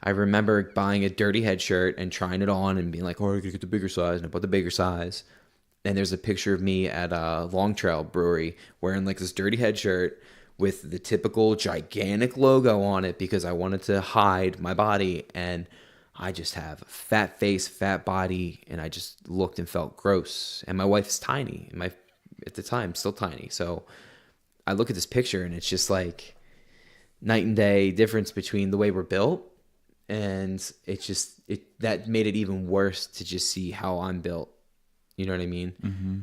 I remember buying a Dirty Head shirt and trying it on and being like, oh, I gotta get the bigger size. And I bought the bigger size. And there's a picture of me at a Long Trail Brewery wearing like this Dirty Head shirt with the typical gigantic logo on it because I wanted to hide my body. And I just have a fat face, fat body, and I just looked and felt gross. And my wife's tiny. At the time, still tiny. So I look at this picture and it's just like night and day difference between the way we're built. And that made it even worse to just see how I'm built. You know what I mean? Mm-hmm.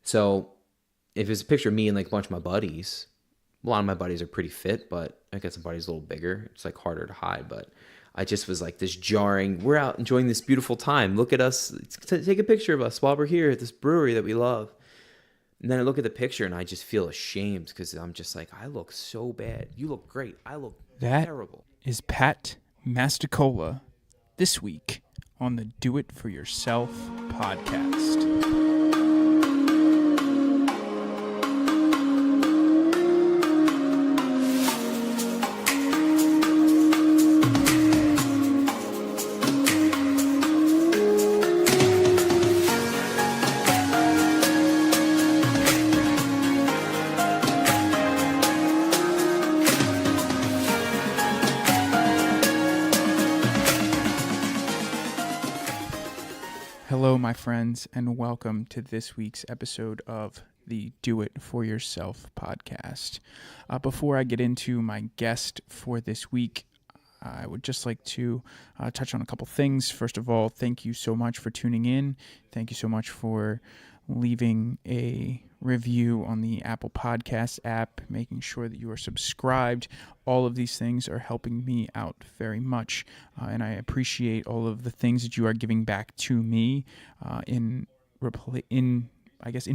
So if it's a picture of me and like a bunch of my buddies, a lot of my buddies are pretty fit, but I got some buddies a little bigger. It's like harder to hide, but I just was like this jarring, we're out enjoying this beautiful time. Look at us. Take a picture of us while we're here at this brewery that we love. And then I look at the picture and I just feel ashamed because I'm just like, I look so bad. You look great. I look terrible. Is Pat Masticola this week on the Do It For Yourself podcast. Hello, my friends, and welcome to this week's episode of the Do It For Yourself podcast. Before I get into my guest for this week, I would just like to touch on a couple things. First of all, thank you so much for tuning in. Thank you so much for leaving a review on the Apple Podcasts app, making sure that you are subscribed. All of these things are helping me out very much, and I appreciate all of the things that you are giving back to me in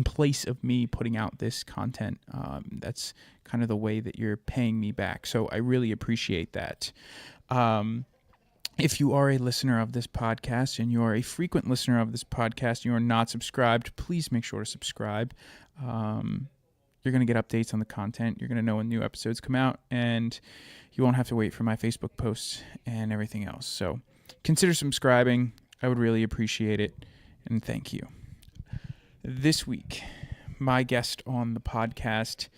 place of me putting out this content. That's kind of the way that you're paying me back, so I really appreciate that. If you are a listener of this podcast and you are a frequent listener of this podcast and you are not subscribed, please make sure to subscribe. You're going to get updates on the content. You're going to know when new episodes come out, and you won't have to wait for my Facebook posts and everything else. So consider subscribing. I would really appreciate it, and thank you. This week, my guest on the podcast,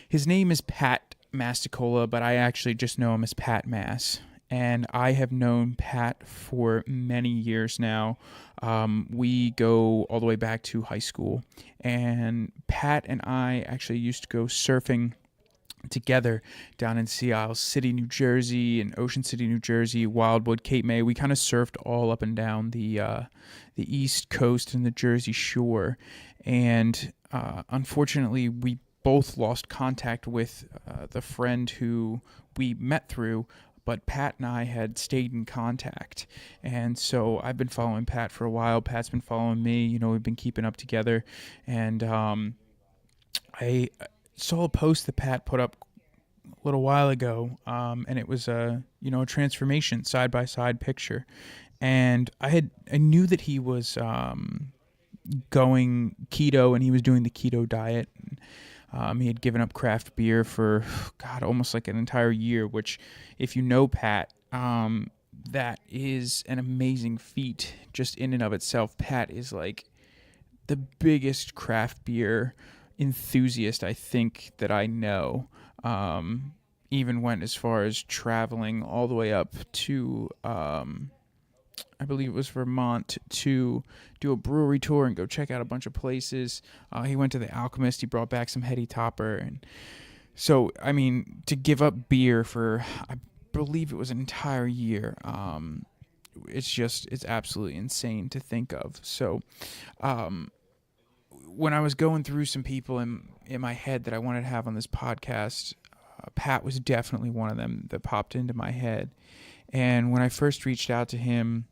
his name is Pat Masticola, but I actually just know him as Pat Mas. And I have known Pat for many years now. We go all the way back to high school. And Pat and I actually used to go surfing together down in Sea Isle City, New Jersey, and Ocean City, New Jersey, Wildwood, Cape May. We kind of surfed all up and down the East Coast and the Jersey Shore. And unfortunately, we both lost contact with the friend who we met through, but Pat and I had stayed in contact. And so I've been following Pat for a while. Pat's been following me. You know, we've been keeping up together. And I saw a post that Pat put up a little while ago, and it was a transformation side-by-side picture. And I knew that he was going keto, and he was doing the keto diet. He had given up craft beer for, almost like an entire year, which, if you know Pat, that is an amazing feat just in and of itself. Pat is like the biggest craft beer enthusiast I think that I know. Even went as far as traveling all the way up to I believe it was Vermont, to do a brewery tour and go check out a bunch of places. He went to the Alchemist. He brought back some Heady Topper. And so, I mean, to give up beer for, I believe it was an entire year, it's absolutely insane to think of. So when I was going through some people in my head that I wanted to have on this podcast, Pat was definitely one of them that popped into my head. And when I first reached out to him,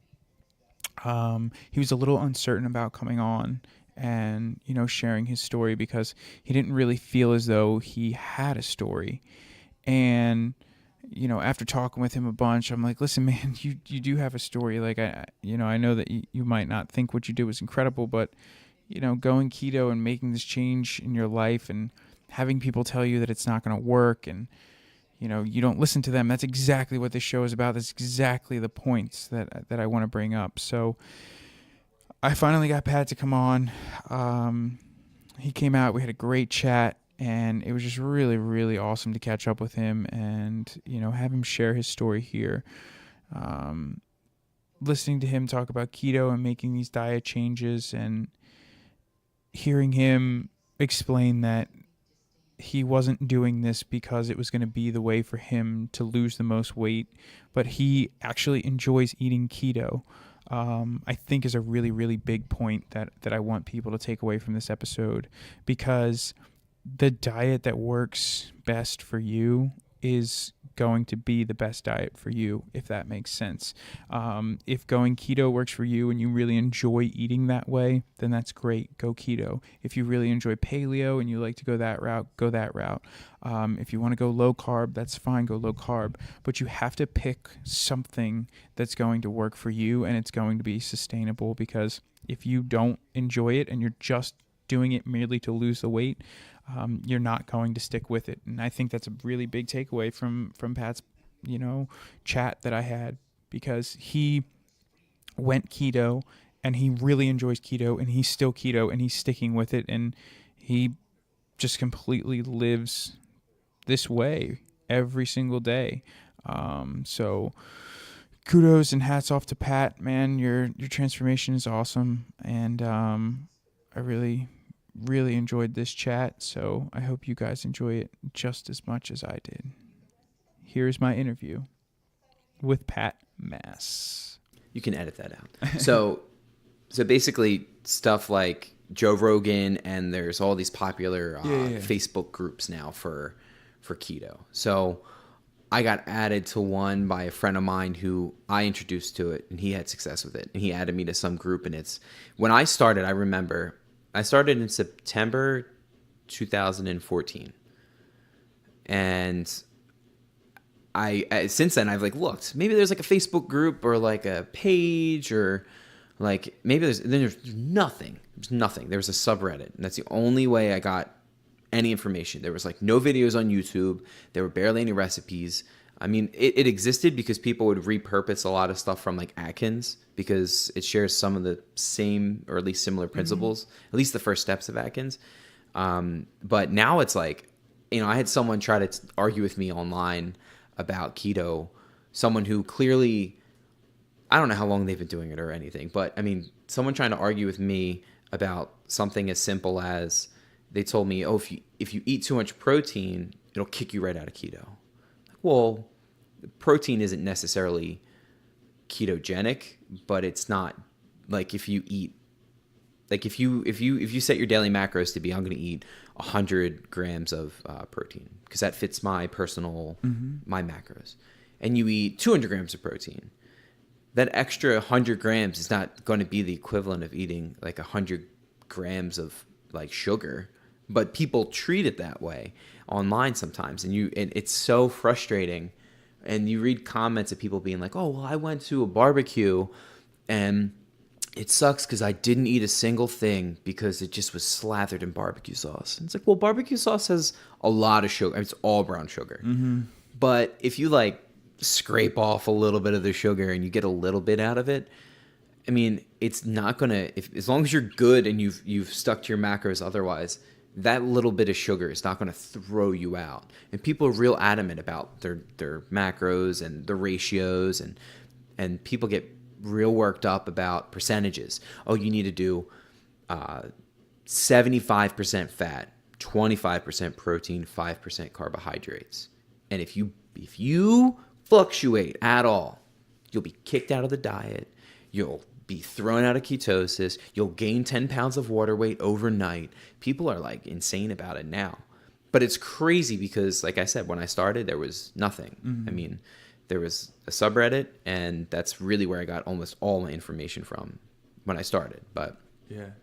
he was a little uncertain about coming on and, sharing his story because he didn't really feel as though he had a story. And, after talking with him a bunch, I'm like, listen, man, you do have a story. Like, I know that you might not think what you did was incredible, but, going keto and making this change in your life and having people tell you that it's not going to work and, you don't listen to them. That's exactly what this show is about. That's exactly the points that I want to bring up. So I finally got Pat to come on. He came out. We had a great chat, and it was just really, really awesome to catch up with him and, have him share his story here. Listening to him talk about keto and making these diet changes and hearing him explain that he wasn't doing this because it was going to be the way for him to lose the most weight, but he actually enjoys eating keto. I think is a really, really big point that I want people to take away from this episode, because the diet that works best for you is going to be the best diet for you, if that makes sense. If going keto works for you and you really enjoy eating that way, then that's great. Go keto. If you really enjoy paleo and you like to go that route, go that route. If you want to go low carb, that's fine. Go low carb. But you have to pick something that's going to work for you and it's going to be sustainable, because if you don't enjoy it and you're just doing it merely to lose the weight, you're not going to stick with it. And I think that's a really big takeaway from Pat's, chat that I had, because he went keto and he really enjoys keto and he's still keto and he's sticking with it. And he just completely lives this way every single day. So kudos and hats off to Pat, man. Your transformation is awesome. And, I really enjoyed this chat, so I hope you guys enjoy it just as much as I did. Here's my interview with Pat Mass. You can edit that out. So basically stuff like Joe Rogan, and there's all these popular Facebook groups now for keto. So I got added to one by a friend of mine who I introduced to it, and he had success with it. And he added me to some group, and when I started, I remember I started in September 2014. And I since then I've looked, maybe there's a Facebook group or a page, or maybe there's nothing. There's nothing. There was a subreddit, and that's the only way I got any information. There was no videos on YouTube. There were barely any recipes. I mean, it existed because people would repurpose a lot of stuff from Atkins, because it shares some of the same, or at least similar principles, at least the first steps of Atkins. But now it's I had someone try to argue with me online about keto, someone who clearly, I don't know how long they've been doing it or anything, but I mean, someone trying to argue with me about something as simple as, they told me, oh, if you eat too much protein, it'll kick you right out of keto. Well, protein isn't necessarily ketogenic, but it's not if you eat, if you set your daily macros to be, I'm going to eat 100 grams of protein because that fits my personal, my macros, and you eat 200 grams of protein, that extra 100 grams is not going to be the equivalent of eating 100 grams of sugar. But people treat it that way online sometimes, and it's so frustrating. And you read comments of people being like, "Oh, well, I went to a barbecue, and it sucks because I didn't eat a single thing because it just was slathered in barbecue sauce." And it's well, barbecue sauce has a lot of sugar. It's all brown sugar. But if you scrape off a little bit of the sugar and you get a little bit out of it, I mean, it's not gonna. As long as you're good and you've stuck to your macros, otherwise, that little bit of sugar is not going to throw you out. And people are real adamant about their macros and the ratios, and people get real worked up about percentages. Oh, you need to do 75% fat, 25% protein, 5% carbohydrates. And if you fluctuate at all, you'll be kicked out of the diet. You'll be thrown out of ketosis. You'll gain 10 pounds of water weight overnight. People are insane about it now. But it's crazy because, like I said, when I started, there was nothing. I mean, there was a subreddit, and that's really where I got almost all my information from when I started. But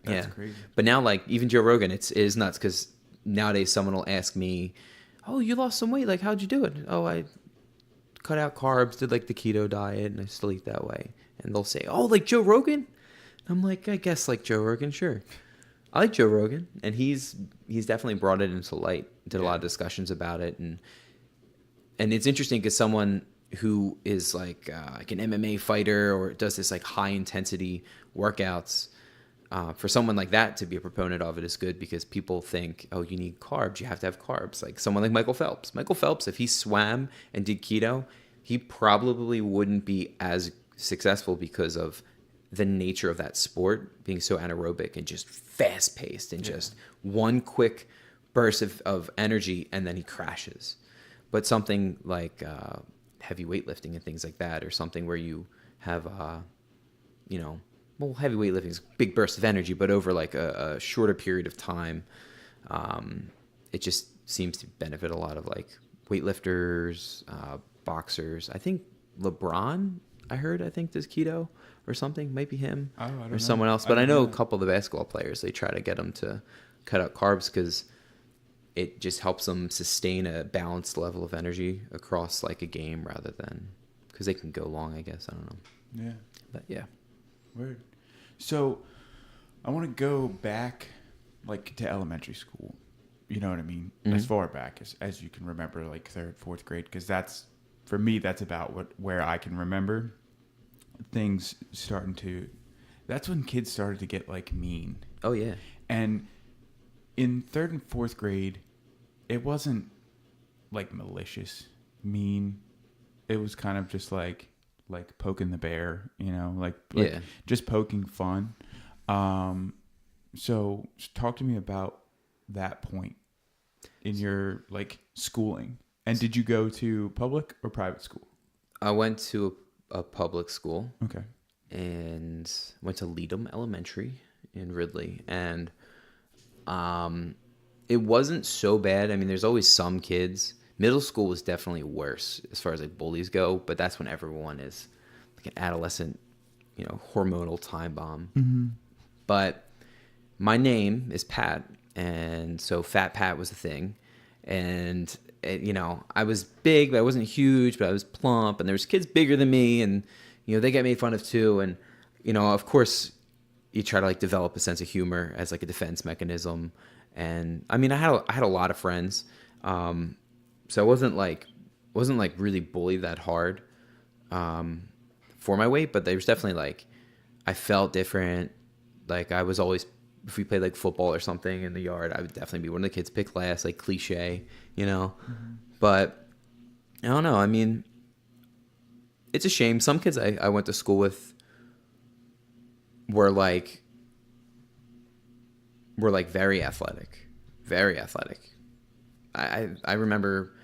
that's crazy. But now, even Joe Rogan, it is nuts, because nowadays someone will ask me, "Oh, you lost some weight. How'd you do it?" "Oh, I cut out carbs, did the keto diet, and I still eat that way." And they'll say, "Oh, Joe Rogan?" I'm I guess Joe Rogan, sure. I like Joe Rogan, and he's definitely brought it into light. Did a lot of discussions about it, and and it's interesting because someone who is like an MMA fighter or does this like high intensity workouts, for someone like that to be a proponent of it is good because people think, oh, you need carbs, you have to have carbs. Like someone like Michael Phelps. Michael Phelps, if he swam and did keto, he probably wouldn't be as successful because of the nature of that sport being so anaerobic and just fast paced and just one quick burst of energy and then he crashes. But something like heavy weightlifting and things like that, or something where you have, well, heavy weightlifting is a big burst of energy, but over like a shorter period of time, it just seems to benefit a lot of like weightlifters, boxers. I think LeBron, I think does keto or something. Might be him or someone else. But I know a couple of the basketball players, they try to get them to cut out carbs because it just helps them sustain a balanced level of energy across like a game rather than because they can go long, I guess. I don't know. Yeah. But yeah. Weird. So I want to go back like to elementary school. You know what I mean? Mm-hmm. As far back as you can remember, like third, fourth grade, because that's for me. That's about where I can remember things starting to. That's when kids started to get like mean. Oh yeah. And in third and fourth grade, it wasn't like malicious, mean. It was kind of just like poking the bear, like just poking fun. So talk to me about that point in your like schooling. And did you go to public or private school? I went to a public school. Okay. And went to Leadham Elementary in Ridley. And it wasn't so bad. I mean, there's always some kids. Middle school was definitely worse as far as like bullies go, but that's when everyone is like an adolescent, hormonal time bomb. Mm-hmm. But my name is Pat, and so Fat Pat was a thing. And I was big, but I wasn't huge, but I was plump, and there was kids bigger than me, and they get made fun of too. And of course, you try to like develop a sense of humor as like a defense mechanism. And I mean, I had a lot of friends. So I wasn't like really bullied that hard for my weight, but there was definitely like I felt different. Like I was always, if we played like football or something in the yard, I would definitely be one of the kids picked last, like cliche, Mm-hmm. But I don't know. I mean, it's a shame. Some kids I went to school with were like very athletic, very athletic. I remember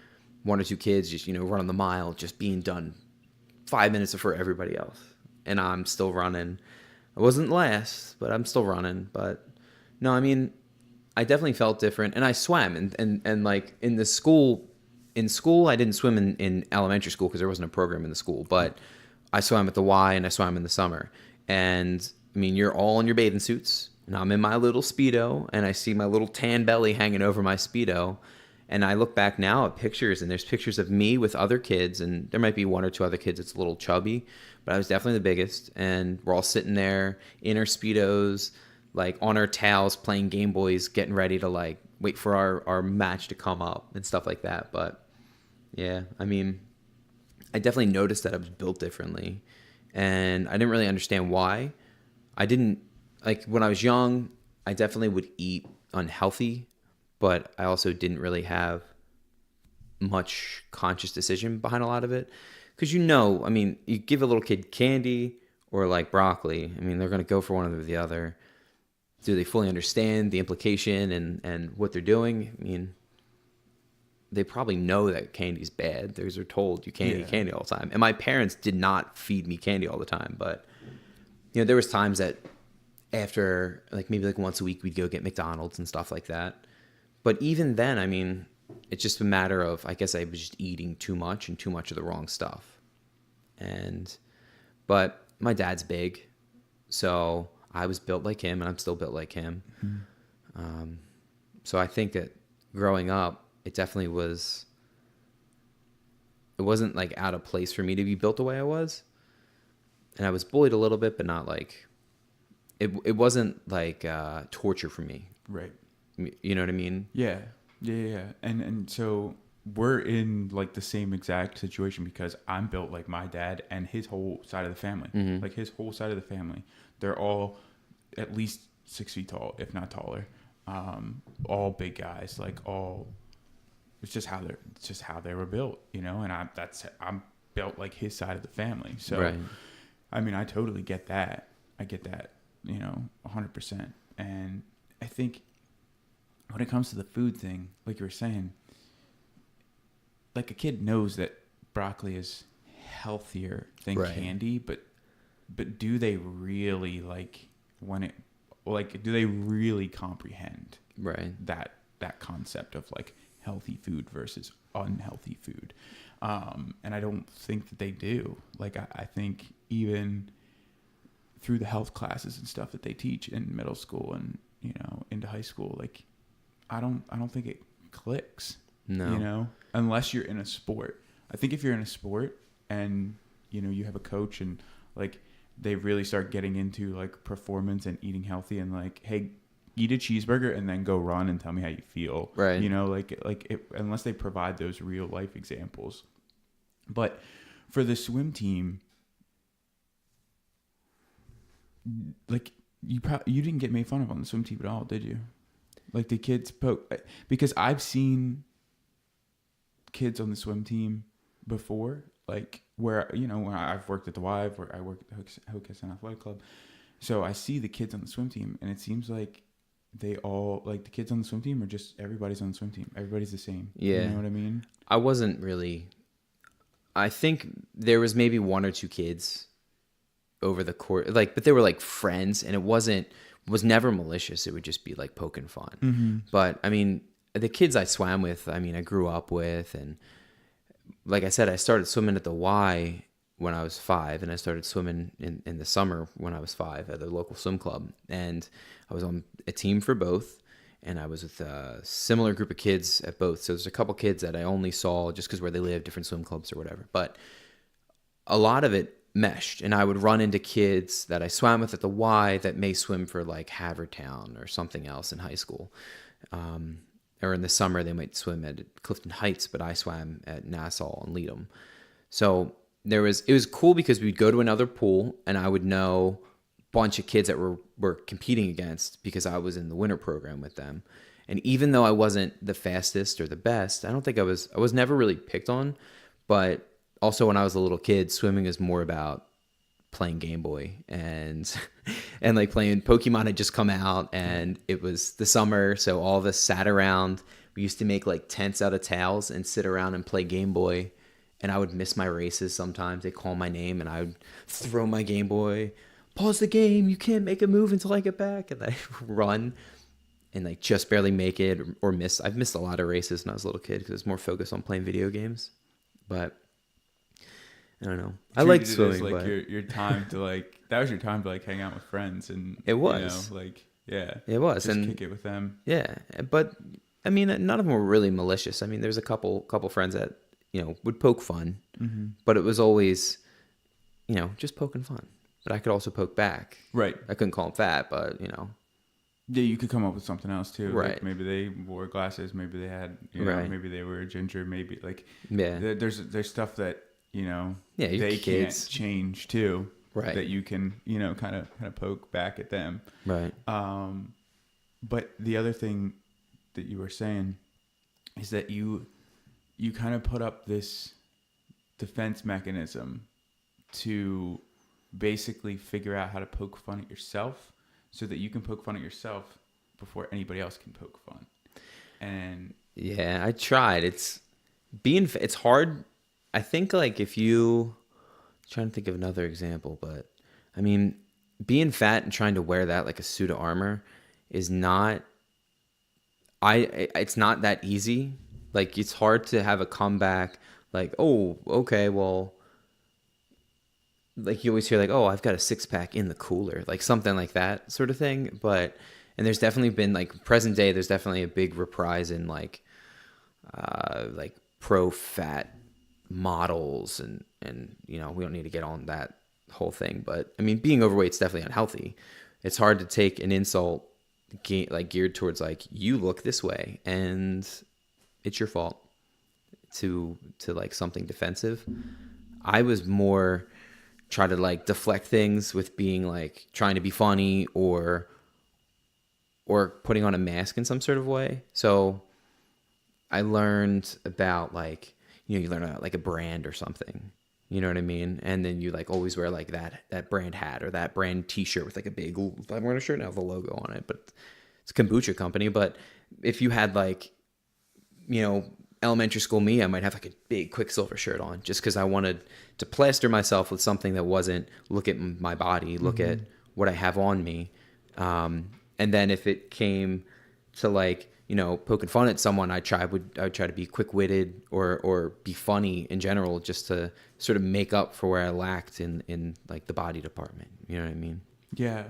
one or two kids just, running the mile, just being done 5 minutes before everybody else. And I'm still running. I wasn't last, but I'm still running. But no, I mean, I definitely felt different. And I swam. And like in school, I didn't swim in elementary school because there wasn't a program in the school. But I swam at the Y and I swam in the summer. And I mean, you're all in your bathing suits. And I'm in my little Speedo. And I see my little tan belly hanging over my Speedo. And I look back now at pictures, and there's pictures of me with other kids, and there might be one or two other kids that's a little chubby, but I was definitely the biggest. And we're all sitting there in our Speedos, like on our towels, playing Game Boys, getting ready to like wait for our match to come up and stuff like that. But yeah, I mean, I definitely noticed that I was built differently, and I didn't really understand why. I didn't, like when I was young, I definitely would eat unhealthy, but I also didn't really have much conscious decision behind a lot of it. Because I mean, you give a little kid candy or like broccoli, I mean, they're going to go for one or the other. Do they fully understand the implication and what they're doing? I mean, they probably know that candy's bad. They're told you can't eat candy all the time. And my parents did not feed me candy all the time. But, there was times that after, like maybe like once a week, we'd go get McDonald's and stuff like that. But even then, I mean, it's just a matter of, I guess I was just eating too much and too much of the wrong stuff. But my dad's big, so I was built like him, and I'm still built like him. Mm-hmm. So I think that growing up, it definitely it wasn't like out of place for me to be built the way I was. And I was bullied a little bit, but not like, it wasn't like torture for me. Right. You know what I mean? Yeah. And so we're in like the same exact situation because I'm built like my dad and his whole side of the family. Mm-hmm. Like his whole side of the family, they're all at least 6 feet tall, if not taller. All big guys, like all. It's just how they were built, you know. And I'm built like his side of the family. So, Right. I mean, I totally get that. I get that, you know, 100%. And I think when it comes to the food thing, like you were saying, like a kid knows that broccoli is healthier than Right. candy, but do they really do they really comprehend Right. that concept of like healthy food versus unhealthy food? And I don't think that they do. Like I think even through the health classes and stuff that they teach in middle school and, you know, into high school, like I don't think it clicks. No. You know, unless you're in a sport. I think if you're in a sport and, you know, you have a coach and like they really start getting into like performance and eating healthy and like, hey, eat a cheeseburger and then go run and tell me how you feel. Right. You know, unless they provide those real life examples. But for the swim team, like you didn't get made fun of on the swim team at all, did you? Like the kids because I've seen kids on the swim team before, like where, you know, when I've worked at the Y, where I work at the Hocus Athletic Club. So I see the kids on the swim team and it seems like they all, like the kids on the swim team are just, everybody's on the swim team. Everybody's the same. Yeah. You know what I mean? I wasn't really, I think there was maybe one or two kids over the course, like, but they were like friends and it was never malicious. It would just be like poking fun. Mm-hmm. But I mean, the kids I swam with, I mean, I grew up with, and like I said, I started swimming at the Y when I was 5, and I started swimming in the summer when I was 5 at the local swim club. And I was on a team for both, and I was with a similar group of kids at both. So there's a couple kids that I only saw just because where they live, different swim clubs or whatever. But a lot of it meshed, and I would run into kids that I swam with at the Y that may swim for like Havertown or something else in high school. Or in the summer, they might swim at Clifton Heights, but I swam at Nassau and Leadham. So it was cool because we'd go to another pool and I would know a bunch of kids that were competing against because I was in the winter program with them. And even though I wasn't the fastest or the best, I don't think I was never really picked on. But also when I was a little kid, swimming is more about playing Game Boy and like playing Pokemon had just come out and it was the summer, so all of us sat around. We used to make like tents out of towels and sit around and play Game Boy, and I would miss my races sometimes. They'd call my name and I would throw my Game Boy, pause the game, you can't make a move until I get back, and I run and like just barely make it or miss. I've missed a lot of races when I was a little kid because I was more focused on playing video games. But I don't know. I like swimming, like but your time to like, that was your time to like hang out with friends and it was, you know, like, yeah, it was, just and kick it with them. yeah, but I mean, none of them were really malicious. I mean, there's a couple friends that, you know, would poke fun, Mm-hmm. but it was always, you know, just poking fun. But I could also poke back. Right. I couldn't call them fat, but you know. Yeah, you could come up with something else too. Right. Like maybe they wore glasses. Maybe they had, you know, Right. maybe they were a ginger. Maybe like, Yeah. there's stuff that, you know, Yeah, you they kids. can't change too. Right. That you can, you know, kind of poke back at them. Right. But the other thing that you were saying is that you kind of put up this defense mechanism to basically figure out how to poke fun at yourself so that you can poke fun at yourself before anybody else can poke fun. And yeah, I tried. It's hard. I think like if you trying to think of another example, but I mean, being fat and trying to wear that like a suit of armor is not, it's not that easy. Like it's hard to have a comeback like, oh, okay, well, like you always hear like, oh, I've got a 6-pack in the cooler, like something like that sort of thing. But, and there's definitely been like present day, there's definitely a big reprise in like pro fat models and, you know, we don't need to get on that whole thing, but I mean, being overweight is definitely unhealthy. It's hard to take an insult like geared towards like, you look this way and it's your fault. to like something defensive. I was more try to like deflect things with being like trying to be funny or putting on a mask in some sort of way. So I learned about like, you learn about like a brand or something, you know what I mean? And then you like always wear like that brand hat or that brand t-shirt with like a big, I'm wearing a shirt now with a logo on it, but it's a kombucha company. But if you had like, elementary school me, I might have like a big Quicksilver shirt on just because I wanted to plaster myself with something that wasn't look at my body, look at what I have on me. And then if it came to like, poking fun at someone, I would try to be quick-witted or be funny in general, just to sort of make up for where I lacked in like the body department. You know what I mean? Yeah.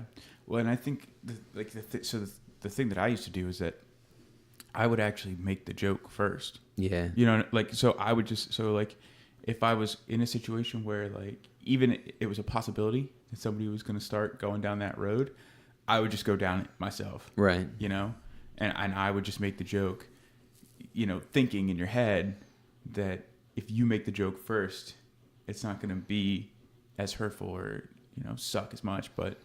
Well, and I think the thing that I used to do is that I would actually make the joke first. Yeah. So I would if I was in a situation where like even it was a possibility that somebody was going to start going down that road, I would just go down it myself. Right. And I would just make the joke, thinking in your head that if you make the joke first, it's not going to be as hurtful or, suck as much. But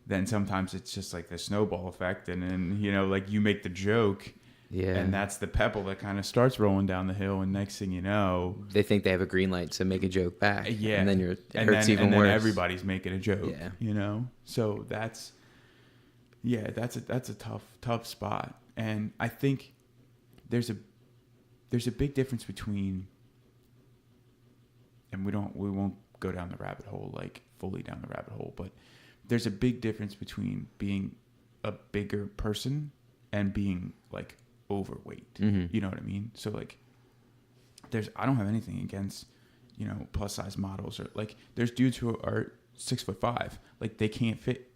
then sometimes it's just like the snowball effect. And then, like you make the joke. Yeah. And that's the pebble that kind of starts rolling down the hill. And next thing you know, they think they have a green light to make a joke back. Yeah. And then it hurts even worse. And then everybody's making a joke. Yeah. So that's a tough spot. And I think there's a big difference between, and we won't go down the rabbit hole, like fully down the rabbit hole, but there's a big difference between being a bigger person and being like overweight. Mm-hmm. You know what I mean? So like I don't have anything against, plus size models, or like there's dudes who are 6'5", like they can't fit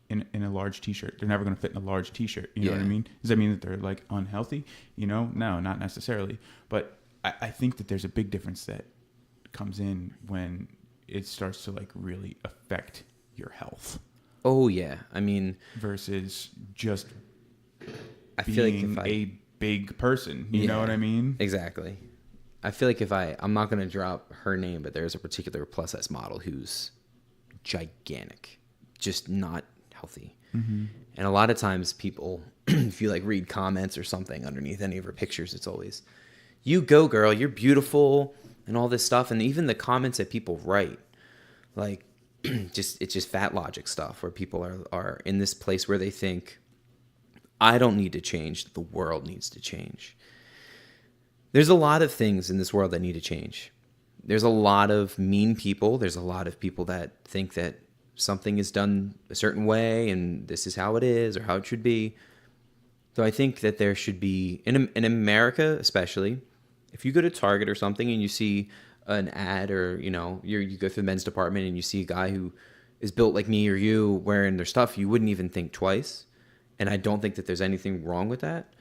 in a large t-shirt. They're never going to fit in a large t-shirt. You know what I mean? Does that mean that they're like unhealthy? No, not necessarily. But I think that there's a big difference that comes in when it starts to like really affect your health. Oh yeah. I mean, versus just I feel like if a big person, you know what I mean? Exactly. I feel like I'm not going to drop her name, but there's a particular plus size model who's gigantic, just not healthy. Mm-hmm. And a lot of times people, if you like read comments or something underneath any of her pictures, it's always, you go girl, you're beautiful and all this stuff. And even the comments that people write, like it's just fat logic stuff where people are in this place where they think, I don't need to change, the world needs to change. There's a lot of things in this world that need to change. There's a lot of mean people. There's a lot of people that think that something is done a certain way and this is how it is or how it should be. So I think that there should be, in America especially, if you go to Target or something and you see an ad or, you go through the men's department and you see a guy who is built like me or you wearing their stuff, you wouldn't even think twice. And I don't think that there's anything wrong with that.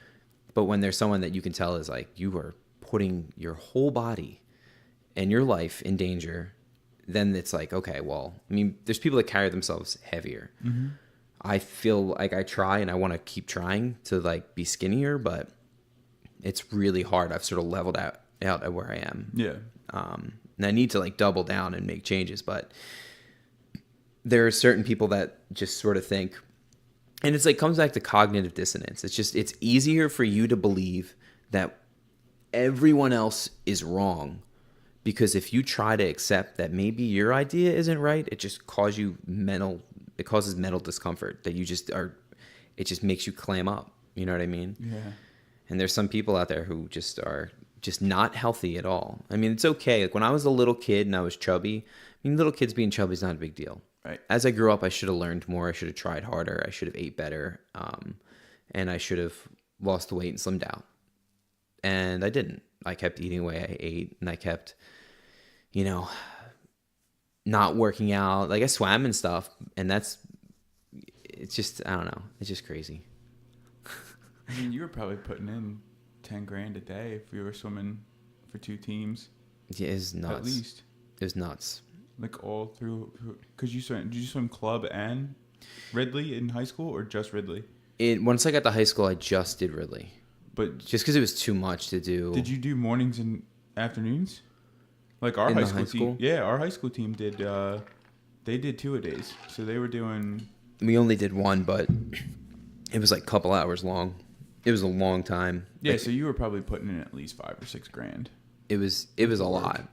But when there's someone that you can tell is like, you are putting your whole body and your life in danger, then it's like, okay, well, I mean, there's people that carry themselves heavier. Mm-hmm. I feel like I try and I want to keep trying to like be skinnier, but it's really hard. I've sort of leveled out at where I am. Yeah. And I need to like double down and make changes, but there are certain people that just sort of think, and it's like comes back to cognitive dissonance. It's easier for you to believe that everyone else is wrong, because if you try to accept that maybe your idea isn't right, it just causes mental discomfort that it just makes you clam up. You know what I mean? Yeah. And there's some people out there who just are just not healthy at all. I mean, it's okay. Like when I was a little kid and I was chubby, I mean, little kids being chubby is not a big deal. Right. As I grew up, I should have learned more. I should have tried harder. I should have ate better. And I should have lost the weight and slimmed out. And I didn't. I kept eating the way I ate, and I kept, not working out. Like I swam and stuff, and it's just, I don't know. It's just crazy. I mean, you were probably putting in $10,000 a day if you were swimming for 2 teams. Yeah, it's nuts. At least. It was nuts. Like all through, because did you swim club and Ridley in high school, or just Ridley? Once I got to high school, I just did Ridley. But just because it was too much to do. Did you do mornings and Afternoons? Like our In high the school high team. school? Yeah, our high school team did. They did 2-a-days, so they were doing. We only did one, but it was like a couple hours long. It was a long time. Yeah, Like, so you were probably putting in at least $5 or $6 grand. it was a lot.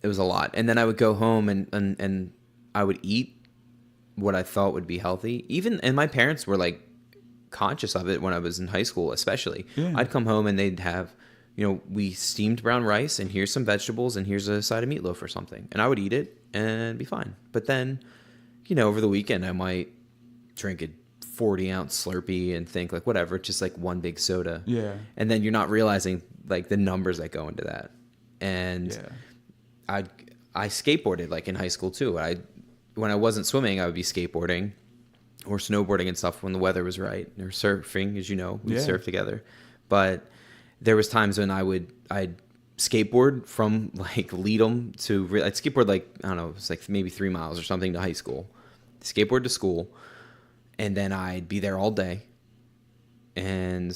It was a lot. And then I would go home and I would eat what I thought would be healthy. And my parents were like conscious of it when I was in high school, especially. Yeah. I'd come home and they'd have, we steamed brown rice and here's some vegetables and here's a side of meatloaf or something. And I would eat it and be fine. But then, over the weekend I might drink a 40-ounce Slurpee and think like, whatever, just like one big soda. Yeah. And then you're not realizing like the numbers that go into that. And Yeah. I skateboarded like in high school too. When I wasn't swimming, I would be skateboarding or snowboarding and stuff when the weather was right, or surfing, as you know, we'd surf together. But there was times when I'd skateboard from like Leadham I'd skateboard like, I don't know, it's like maybe 3 miles or something to high school, skateboard to school. And then I'd be there all day. And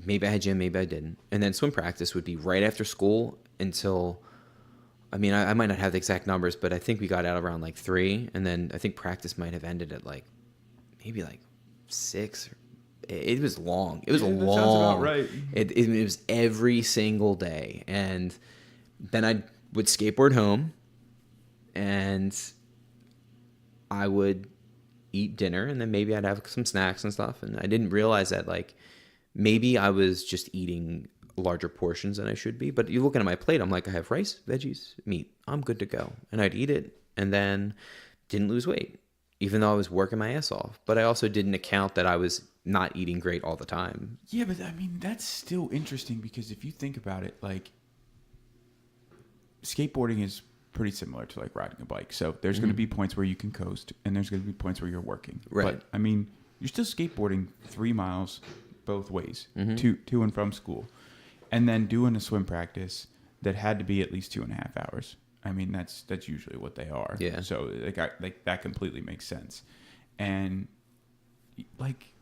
maybe I had gym, maybe I didn't. And then swim practice would be right after school until, I might not have the exact numbers, but I think we got out around like 3. And then I think practice might have ended at like, maybe like 6. It was long. It was long. That sounds about right. It was every single day. And then I would skateboard home and I would eat dinner, and then maybe I'd have some snacks and stuff. And I didn't realize that like maybe I was just eating larger portions than I should be. But you looking at my plate, I'm like, I have rice, veggies, meat. I'm good to go. And I'd eat it and then didn't lose weight, even though I was working my ass off. But I also didn't account that I was not eating great all the time. Yeah, but that's still interesting because if you think about it, like skateboarding is pretty similar to like riding a bike. So there's going to be points where you can coast and there's going to be points where you're working. Right. But you're still skateboarding 3 miles both ways to and from school, and then doing a swim practice that had to be at least 2.5 hours. That's usually what they are. Yeah. So like that completely makes sense. And like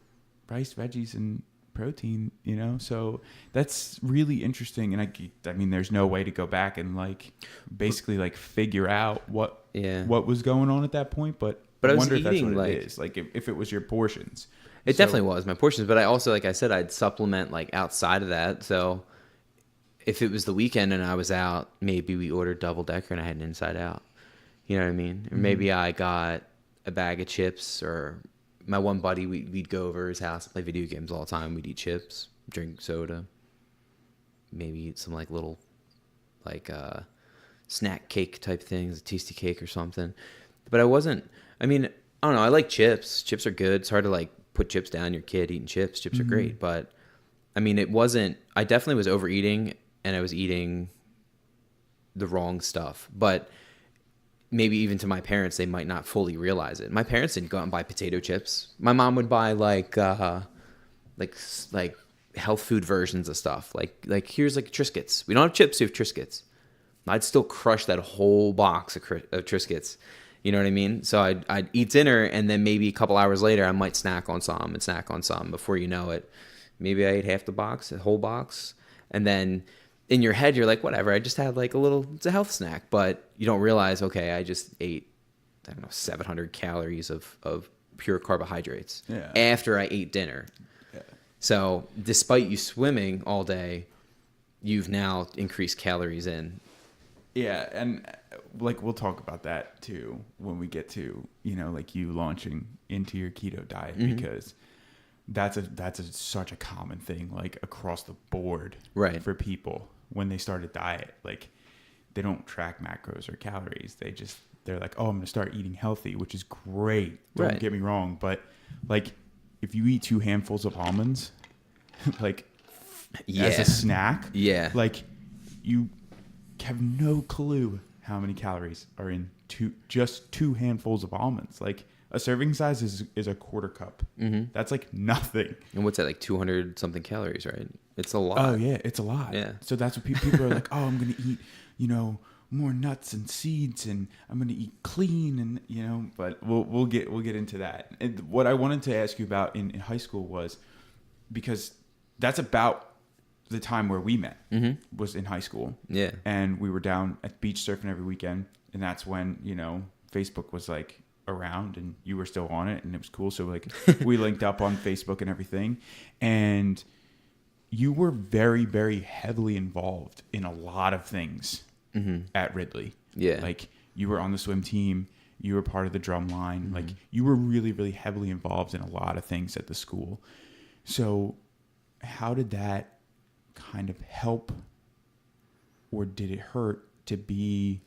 rice, veggies, and protein, so that's really interesting. And there's no way to go back and like basically like figure out what was going on at that point, but I wonder if that's what it is. Like if it was your portions. It definitely was my portions, but I also, like I said, I'd supplement like outside of that. So if it was the weekend and I was out, maybe we ordered double decker and I had an inside out. You know what I mean? Or maybe I got a bag of chips, or my one buddy, we'd go over his house and play video games all the time. We'd eat chips, drink soda, maybe eat some like little like snack cake type things, a tasty cake or something. But I don't know. I like chips. Chips are good. It's hard to like put chips down. Your kid eating chips. Chips are great. But I definitely was overeating, and I was eating the wrong stuff. But maybe even to my parents, they might not fully realize it. My parents didn't go out and buy potato chips. My mom would buy like health food versions of stuff. Like here's like Triscuits. We don't have chips, we have Triscuits. I'd still crush that whole box of Triscuits. You know what I mean? So I'd eat dinner, and then maybe a couple hours later, I might snack on some. Before you know it, maybe I ate half the whole box. And then in your head, you're like, whatever, I just had like it's a health snack. But you don't realize, okay, I just ate, 700 calories of pure carbohydrates after I ate dinner. Yeah. So despite you swimming all day, you've now increased calories in. Yeah, and like we'll talk about that too when we get to like you launching into your keto diet, because that's such a common thing like across the board, right, for people when they start a diet. Like they don't track macros or calories. They're like, oh, I'm gonna start eating healthy, which is great. Don't get me wrong, but like if you eat 2 handfuls of almonds, like as a snack, like you have no clue how many calories are in just 2 handfuls of almonds. Like a serving size is a quarter cup. That's like nothing. And what's that, like 200 something calories, right? It's a lot. Oh yeah, it's a lot. Yeah. So that's what people are like, oh, I'm gonna eat more nuts and seeds, and I'm gonna eat clean, and but we'll get into that. And what I wanted to ask you about in high school was, because that's about the time where we met was in high school. Yeah. And we were down at beach surfing every weekend. And that's when, Facebook was like around and you were still on it and it was cool. So like we linked up on Facebook and everything. And you were very, very heavily involved in a lot of things at Ridley. Yeah. Like you were on the swim team. You were part of the drum line. Like you were really, really heavily involved in a lot of things at the school. So how did that kind of help, or did it hurt to be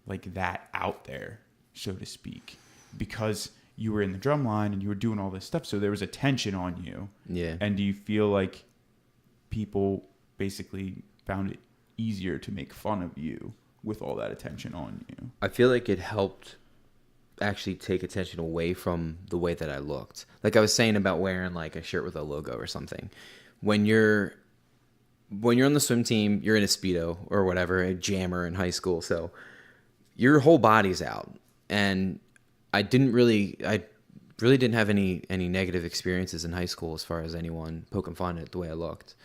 like that out there, so to speak? Because you were in the drum line and you were doing all this stuff. So there was attention on you. Yeah. And do you feel like people basically found it easier to make fun of you with all that attention on you? I feel like it helped actually take attention away from the way that I looked. Like I was saying about wearing like a shirt with a logo or something. When you're on the swim team, you're in a Speedo or whatever, a jammer in high school. So your whole body's out. And I really didn't have any negative experiences in high school as far as anyone poking fun at the way I looked.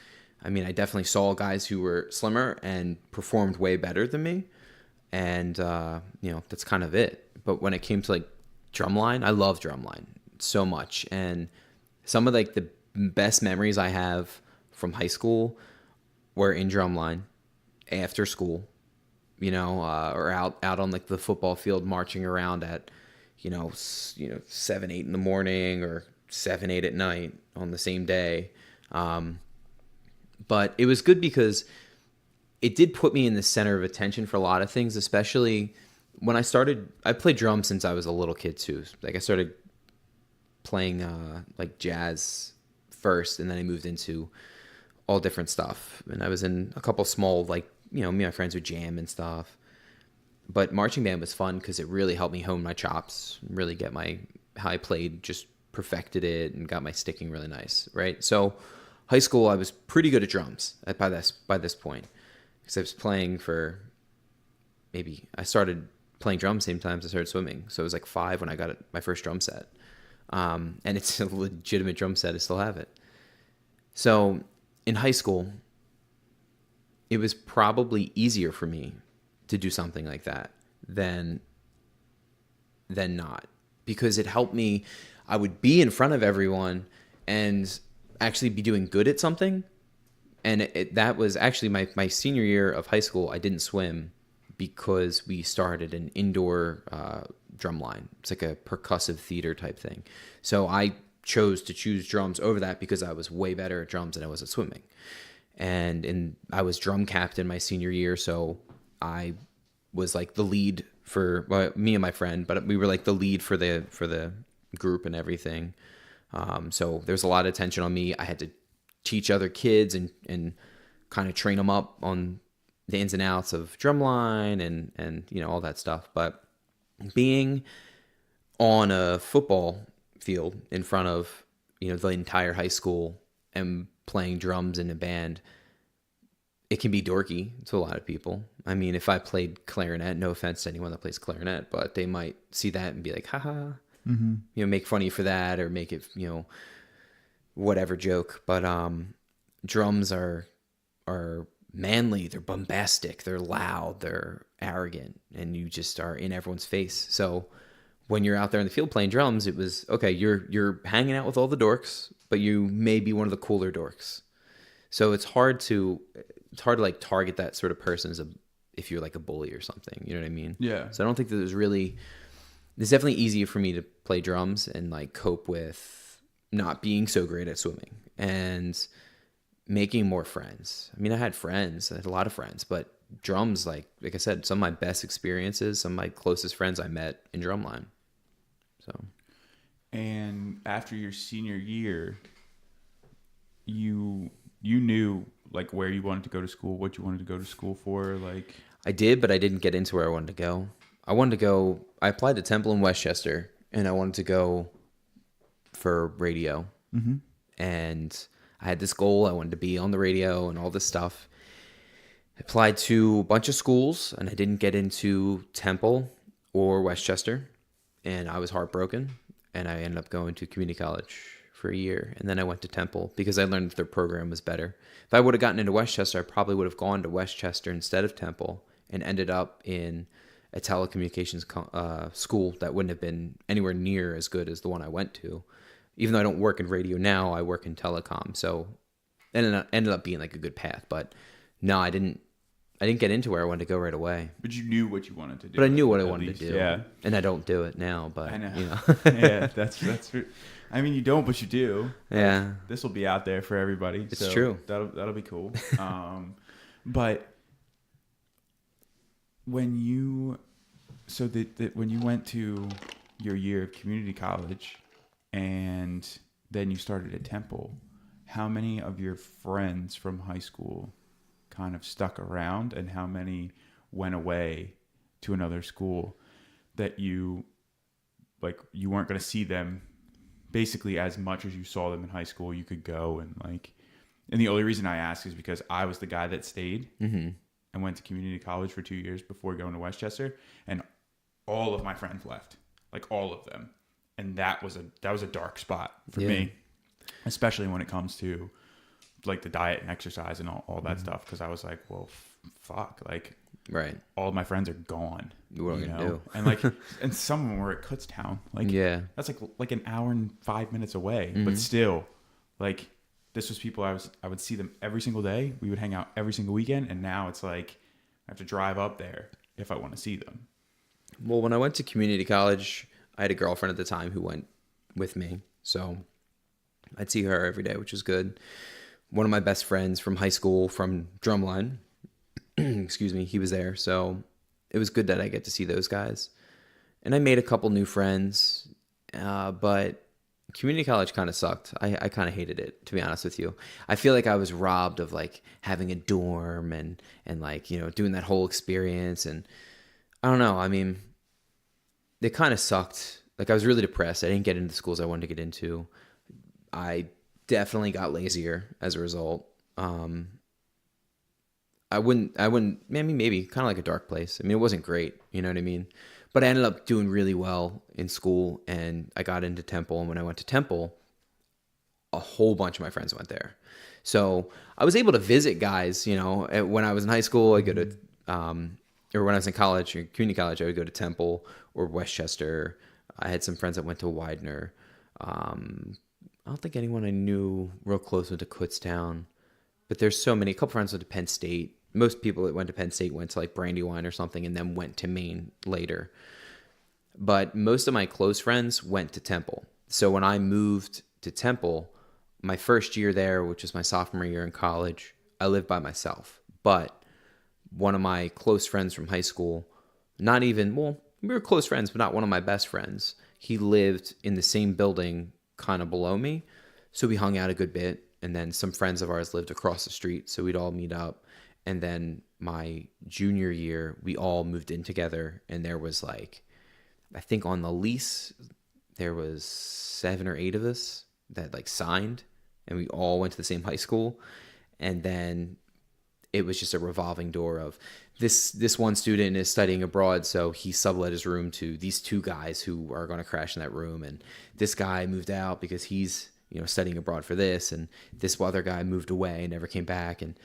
I mean, I definitely saw guys who were slimmer and performed way better than me. And, that's kind of it. But when it came to like drumline, I love drumline so much. And some of like the best memories I have from high school were in drumline after school, or out on like the football field marching around at, 7, 8 in the morning or 7, 8 at night on the same day. But it was good because it did put me in the center of attention for a lot of things, especially when I played drums since I was a little kid too. Like I started playing like jazz first, and then I moved into all different stuff. And I was in a couple small, like, me and my friends would jam and stuff. But marching band was fun because it really helped me hone my chops, really get how I played, just perfected it and got my sticking really nice, right? So high school, I was pretty good at drums by this point, because I was playing I started playing drums same time as I started swimming. So it was like 5 when I got my first drum set. And it's a legitimate drum set. I still have it. So in high school, it was probably easier for me to do something like that than not, because it helped me. I would be in front of everyone and actually be doing good at something. And that was actually my senior year of high school. I didn't swim because we started an indoor drum line. It's like a percussive theater type thing. So I chose to choose drums over that because I was way better at drums than I was at swimming. And I was drum captain my senior year, so I was like the lead for me and my friend, but we were like the lead for the group and everything. So there's a lot of attention on me. I had to teach other kids and kind of train them up on the ins and outs of drumline and all that stuff. But being on a football field in front of the entire high school and playing drums in a band, it can be dorky to a lot of people. I mean, if I played clarinet, no offense to anyone that plays clarinet, but they might see that and be like, haha, make fun of you for that, or make it, whatever joke. But drums are manly, they're bombastic, they're loud, they're arrogant, and you just are in everyone's face. So when you're out there in the field playing drums, it was, okay, you're hanging out with all the dorks, but you may be one of the cooler dorks. So it's hard to like target that sort of person if you're like a bully or something, you know what I mean? Yeah. So I don't think that it's definitely easier for me to play drums and like cope with not being so great at swimming and making more friends. I mean, I had a lot of friends, but drums, like I said, some of my best experiences, some of my closest friends I met in drumline. So. And after your senior year, you knew like where you wanted to go to school, what you wanted to go to school for, like. I did, but I didn't get into where I wanted to go. I applied to Temple in Westchester, and I wanted to go for radio. Mm-hmm. And I had this goal. I wanted to be on the radio and all this stuff. I applied to a bunch of schools, and I didn't get into Temple or Westchester, and I was heartbroken. And I ended up going to community college for a year, and then I went to Temple because I learned that their program was better. If I would have gotten into Westchester, I probably would have gone to Westchester instead of Temple and ended up in a telecommunications school that wouldn't have been anywhere near as good as the one I went to. Even though I don't work in radio now, I work in telecom, so it ended up being like a good path. But no, I didn't get into where I wanted to go right away. But you knew what you wanted to do. But I knew what I wanted to do. Yeah. And I don't do it now, but I know. you know. Yeah, that's I mean, you don't, but you do. Yeah. This will be out there for everybody. It's true. That'll be cool. But when you when you went to your year of community college and then you started at Temple, how many of your friends from high school kind of stuck around, and how many went away to another school that you weren't going to see them basically as much as you saw them in high school? You could go and the only reason I ask is because I was the guy that stayed and went to community college for 2 years before going to Westchester, and all of my friends left, like all of them. And that was a dark spot for me, especially when it comes to like the diet and exercise and all that stuff. Cause I was like, well, fuck, like, right. All of my friends are gone. What are we gonna do? And and some of them were at Kutztown. That's like an hour and 5 minutes away, but still, like, this was people I would see them every single day. We would hang out every single weekend. And now it's like, I have to drive up there if I want to see them. Well, when I went to community college, I had a girlfriend at the time who went with me. So I'd see her every day, which was good. One of my best friends from high school, from Drumline, excuse me, he was there. So it was good that I get to see those guys. And I made a couple new friends, but community college kind of sucked. I kind of hated it, to be honest with you. I feel like I was robbed of like having a dorm and like, you know, doing that whole experience. And I don't know. I mean, it kind of sucked. Like, I was really depressed. I didn't get into the schools I wanted to get into. I definitely got lazier as a result. I wouldn't, maybe kind of like a dark place. I mean, it wasn't great, you know what I mean? But I ended up doing really well in school, and I got into Temple. And when I went to Temple, a whole bunch of my friends went there. So I was able to visit guys, you know. When I was in high school, I go to, or when I was in college, or community college, I would go to Temple or Westchester. I had some friends that went to Widener. I don't think anyone I knew real close went to Kutztown, but there's so many. A couple friends went to Penn State. Most people that went to Penn State went to like Brandywine or something and then went to Maine later. But most of my close friends went to Temple. So when I moved to Temple, my first year there, which was my sophomore year in college, I lived by myself. But one of my close friends from high school, not even, well, we were close friends, but not one of my best friends. He lived in the same building kind of below me. So we hung out a good bit. And then some friends of ours lived across the street. So we'd all meet up. And then my junior year, we all moved in together. And there was like, I think on the lease, there was 7 or 8 of us that like signed. And we all went to the same high school. And then it was just a revolving door of this one student is studying abroad, so he sublet his room to these 2 guys who are going to crash in that room. And this guy moved out because he's, you know, studying abroad for this, and this other guy moved away and never came back. And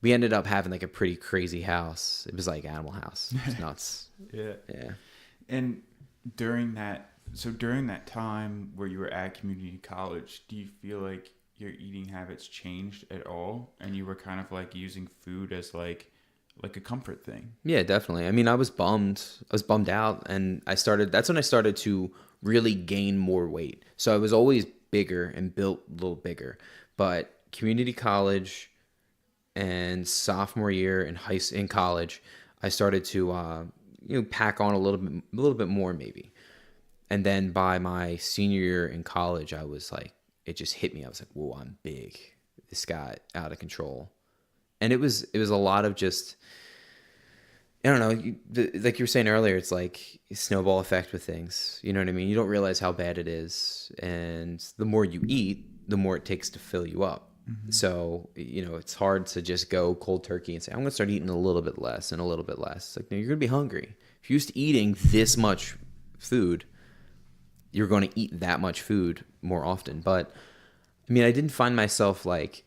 we ended up having like a pretty crazy house. It was like Animal House. It was nuts. Yeah. Yeah. And during that time where you were at community college, do you feel like your eating habits changed at all, and you were kind of like using food as like a comfort thing? Yeah, definitely. I mean, I was bummed out, and that's when I started to really gain more weight. So I was always bigger and built a little bigger, but community college and sophomore year in college, I started to pack on a little bit more maybe. And then by my senior year in college, I was like, it just hit me. I was like, whoa, I'm big. This got out of control. And it was a lot of just, I don't know, like you were saying earlier, it's like a snowball effect with things. You know what I mean? You don't realize how bad it is. And the more you eat, the more it takes to fill you up. Mm-hmm. So, you know, it's hard to just go cold turkey and say, I'm going to start eating a little bit less and a little bit less. It's like, no, you're going to be hungry. If you're used to eating this much food, you're going to eat that much food more often. But I mean, I didn't find myself like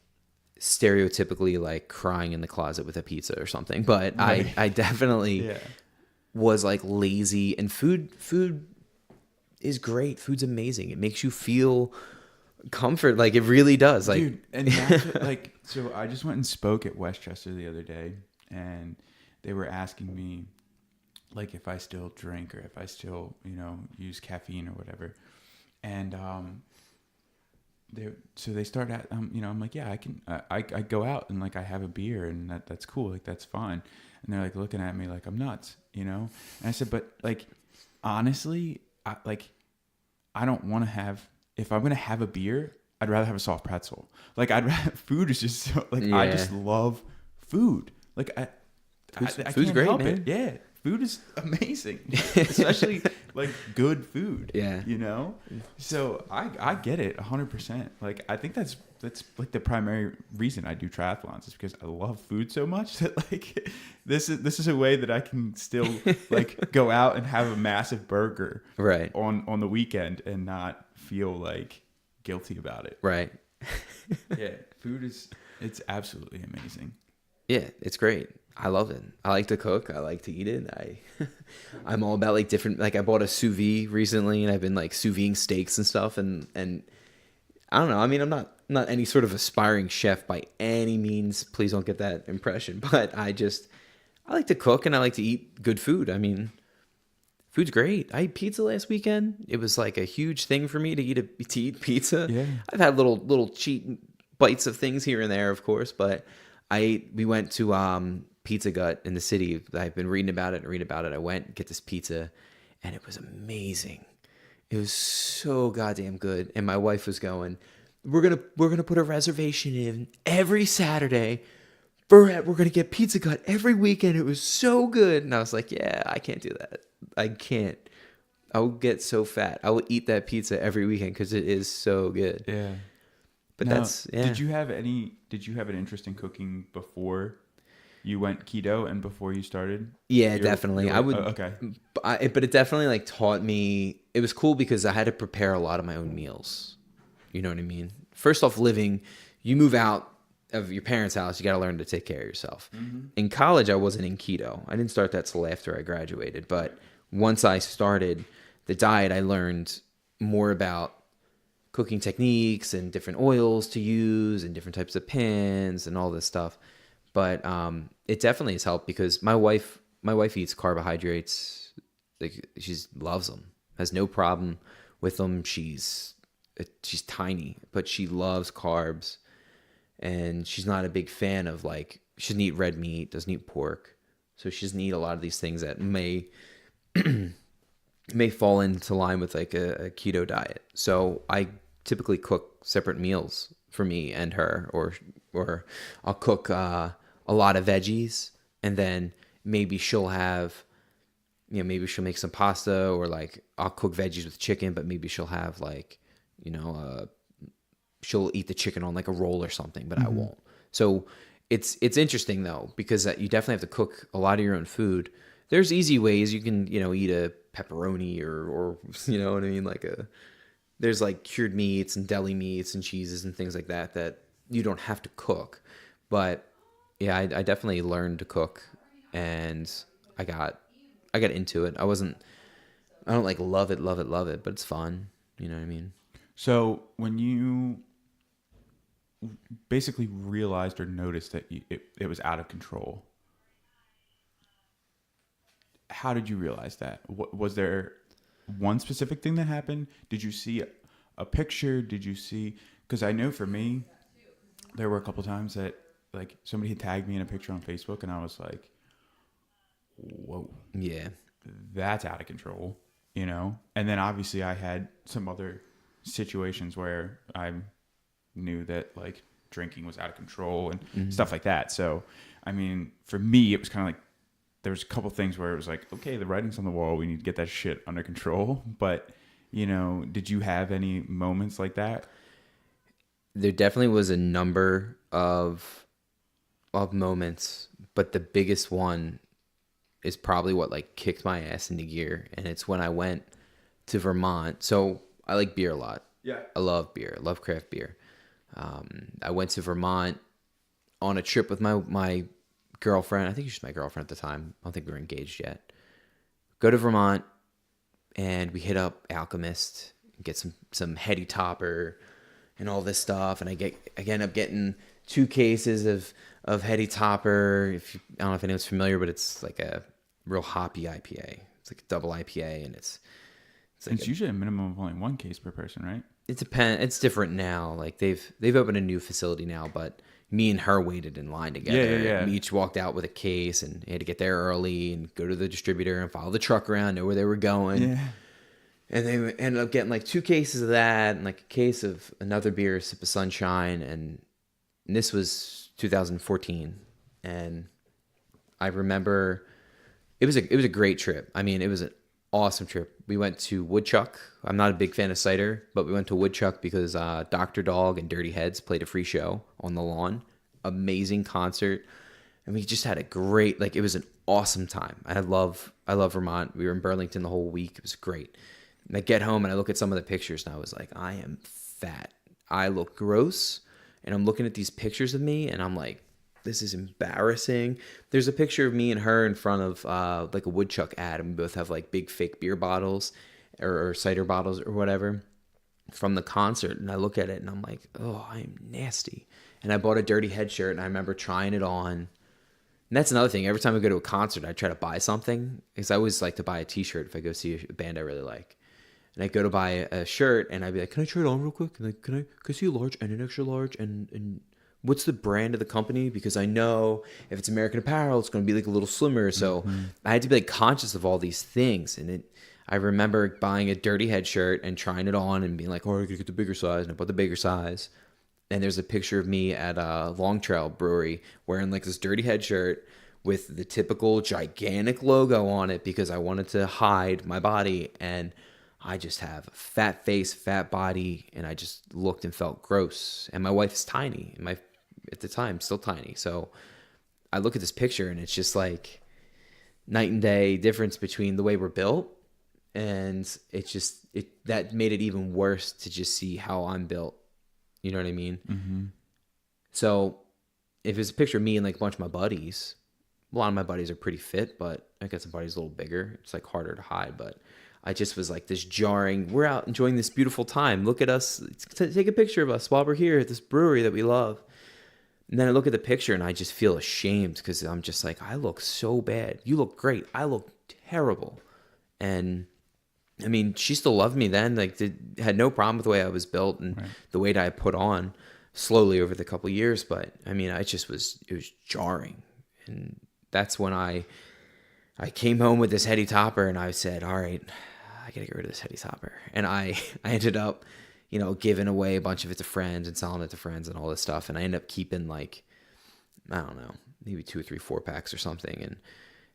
stereotypically like crying in the closet with a pizza or something, but Right. I definitely Yeah. was like lazy. And food is great. Food's amazing. It makes you feel comfort, like it really does. Like, Dude, and that's what, like, so I just went and spoke at Westchester the other day, and they were asking me, like, if I still drink or if I still, use caffeine or whatever. And they start at, I'm like, yeah, I can, I go out and like I have a beer and that's cool, like that's fine. And they're like looking at me like I'm nuts, And I said, but like, honestly, I don't want to have. If I'm gonna have a beer, I'd rather have a soft pretzel. Like food is just so, like I just love food. Like I food's can't great, help man. it. Yeah, food is amazing, especially like good food. Yeah. So I get it 100%. Like I think that's like the primary reason I do triathlons is because I love food so much that like this is a way that I can still like go out and have a massive burger Right. on the weekend and not feel like guilty about it. Right. Yeah, it's absolutely amazing. Yeah, it's great. I love it. I like to cook. I like to eat it. I'm all about like different, like I bought a sous vide recently and I've been like sous videing steaks and stuff. And I don't know. I mean, I'm not any sort of aspiring chef by any means. Please don't get that impression. But I like to cook and I like to eat good food. I mean, food's great. I ate pizza last weekend. It was like a huge thing for me to eat pizza. Yeah. I've had little cheat bites of things here and there, of course, but we went to Pizza Gut in the city. I've been reading about it. I went get this pizza, and it was amazing. It was so goddamn good. And my wife was going, "We're gonna put a reservation in every Saturday. We're gonna get Pizza Gut every weekend. It was so good." And I was like, "Yeah, I can't do that. I can't. I will get so fat. I will eat that pizza every weekend because it is so good." Yeah. But now, that's yeah. Did you have an interest in cooking before you went keto and before you started? Yeah, definitely. I would. Okay. But it definitely like taught me. It was cool because I had to prepare a lot of my own meals. You know what I mean? First off, you move out of your parents' house, you got to learn to take care of yourself. Mm-hmm. In college, I wasn't in keto. I didn't start that till after I graduated. But once I started the diet, I learned more about cooking techniques and different oils to use and different types of pans and all this stuff. But it definitely has helped because my wife eats carbohydrates. Like she loves them, has no problem with them. She's tiny, but she loves carbs, and she's not a big fan of like she doesn't eat red meat, doesn't eat pork, so she doesn't eat a lot of these things that may fall into line with like a keto diet. So I typically cook separate meals for me and her, or I'll cook a lot of veggies, and then maybe she'll have, maybe she'll make some pasta, or like I'll cook veggies with chicken, but maybe she'll have like, she'll eat the chicken on like a roll or something, but I won't. So it's interesting though, because you definitely have to cook a lot of your own food. There's easy ways you can, eat a pepperoni or you know what I mean? There's like cured meats and deli meats and cheeses and things like that you don't have to cook. But yeah, I definitely learned to cook, and I got into it. I don't like love it, but it's fun. You know what I mean? So when you basically realized or noticed that it was out of control, how did you realize that? Was there one specific thing that happened? Did you see a picture? Did you see? Because I know for me, there were a couple times that like somebody had tagged me in a picture on Facebook, and I was like, "Whoa, Yeah, that's out of control," And then obviously I had some other situations where I knew that like drinking was out of control and stuff like that. So, I mean, for me, it was kind of like there was a couple things where it was like, okay, the writing's on the wall. We need to get that shit under control. But, did you have any moments like that? There definitely was a number of moments, but the biggest one is probably what like kicked my ass into gear. And it's when I went to Vermont. So I like beer a lot. Yeah. I love beer. I love craft beer. I went to Vermont on a trip with my girlfriend. I think she was my girlfriend at the time. I don't think we were engaged yet. Go to Vermont, and we hit up Alchemist, get some heady topper and all this stuff. And I end up getting 2 cases of heady topper. I don't know if anyone's familiar, but it's like a real hoppy IPA. It's like a double IPA, and it's like It's usually a minimum of only 1 case per person, right? it depends. It's different now. Like they've opened a new facility now, but me and her waited in line together. Yeah. We each walked out with a case and had to get there early and go to the distributor and follow the truck around, know where they were going. Yeah. And they ended up getting like 2 cases of that and like a case of another beer, Sip of Sunshine. And this was 2014. And I remember it was a great trip. I mean, it was an awesome trip. We went to Woodchuck. I'm not a big fan of cider, but we went to Woodchuck because Dr. Dog and Dirty Heads played a free show on the lawn. Amazing concert. And we just had a great, like, it was an awesome time. I love Vermont. We were in Burlington the whole week. It was great. And I get home and I look at some of the pictures and I was like, I am fat. I look gross. And I'm looking at these pictures of me and I'm like, this is embarrassing. There's a picture of me and her in front of like a Woodchuck ad, and we both have like big fake beer bottles or cider bottles or whatever from the concert. And I look at it and I'm like, oh, I am nasty. And I bought a Dirty Head shirt and I remember trying it on. And that's another thing. Every time I go to a concert, I try to buy something because I always like to buy a T-shirt if I go see a band I really like. And I go to buy a shirt and I'd be like, can I try it on real quick? And like, can I see a large and an extra large and what's the brand of the company? Because I know if it's American Apparel, it's going to be like a little slimmer. So I had to be like conscious of all these things. And I remember buying a Dirty Head shirt and trying it on and being like, oh, I gotta get the bigger size. And I bought the bigger size. And there's a picture of me at a Long Trail Brewery wearing like this Dirty Head shirt with the typical gigantic logo on it because I wanted to hide my body. And I just have a fat face, fat body, and I just looked and felt gross. And my wife is tiny, and at the time, still tiny. So I look at this picture, and it's just like night and day difference between the way we're built, and that made it even worse to just see how I'm built. You know what I mean? Mm-hmm. So if it's a picture of me and like a bunch of my buddies, a lot of my buddies are pretty fit, but I got some buddies a little bigger. It's like harder to hide, but I just was like this jarring, we're out enjoying this beautiful time. Look at us. Take a picture of us while we're here at this brewery that we love. And then I look at the picture and I just feel ashamed because I'm just like, I look so bad. You look great. I look terrible. And I mean, she still loved me then. Like, had no problem with the way I was built and the weight I put on slowly over the couple of years. But I mean, it was jarring. And that's when I came home with this heady topper and I said, all right, I gotta get rid of this heady topper. And I ended up, giving away a bunch of it to friends and selling it to friends and all this stuff. And I ended up keeping like, I don't know, maybe 2 or 3 4-packs or something. And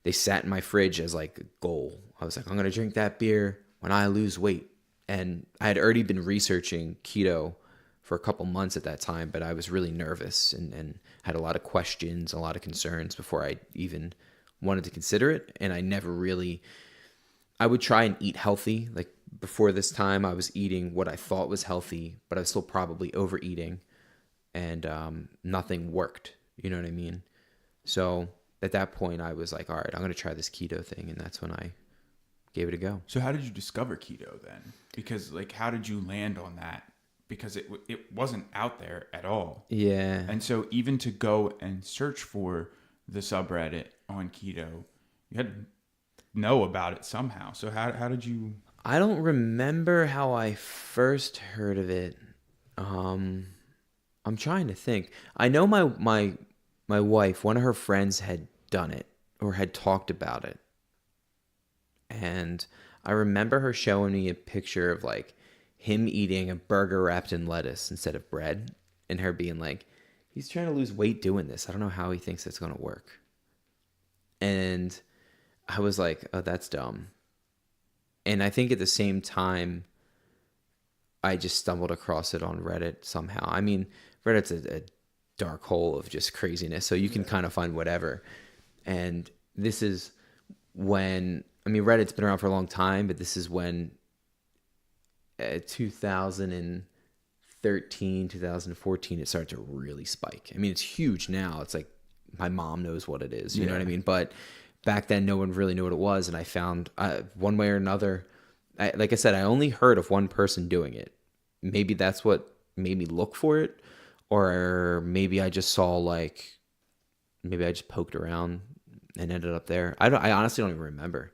they sat in my fridge as like a goal. I was like, I'm gonna drink that beer when I lose weight. And I had already been researching keto for a couple months at that time, but I was really nervous and had a lot of questions, a lot of concerns before I even wanted to consider it. And I would try and eat healthy. Like before this time, I was eating what I thought was healthy, but I was still probably overeating, and nothing worked. You know what I mean? So at that point, I was like, all right, I'm going to try this keto thing. And that's when I gave it a go. So how did you discover keto then? Because like, how did you land on that? Because it wasn't out there at all. Yeah. And so even to go and search for the subreddit on keto, you had to know about it somehow. So how did you? I don't remember how I first heard of it. I'm trying to think. I know my wife, one of her friends had done it or had talked about it. And I remember her showing me a picture of like him eating a burger wrapped in lettuce instead of bread, and her being like, he's trying to lose weight doing this. I don't know how he thinks it's going to work. And I was like, oh, that's dumb. And I think at the same time, I just stumbled across it on Reddit somehow. I mean, Reddit's a dark hole of just craziness, so you can kind of find whatever. And this is when, I mean, Reddit's been around for a long time, but this is when 2013, 2014, it started to really spike. I mean, it's huge now. It's like my mom knows what it is. You know what I mean? But back then, no one really knew what it was. And I found one way or another, like I said, I only heard of one person doing it. Maybe that's what made me look for it. Or maybe I just saw maybe I just poked around and ended up there. I honestly don't even remember.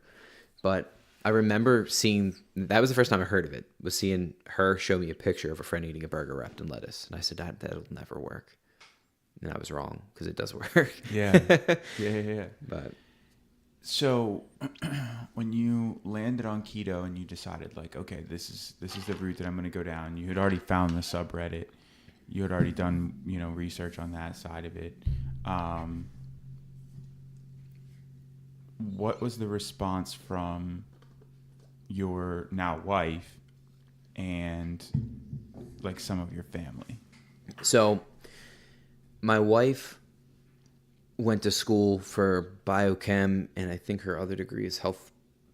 But I remember seeing, that was the first time I heard of it, was seeing her show me a picture of a friend eating a burger wrapped in lettuce. And I said, that'll never work. And I was wrong, because it does work. Yeah. Yeah. But so when you landed on keto and you decided okay, this is the route that I'm going to go down, you had already found the subreddit. You had already done, research on that side of it. What was the response from your now wife and some of your family? So my wife went to school for biochem, and I think her other degree is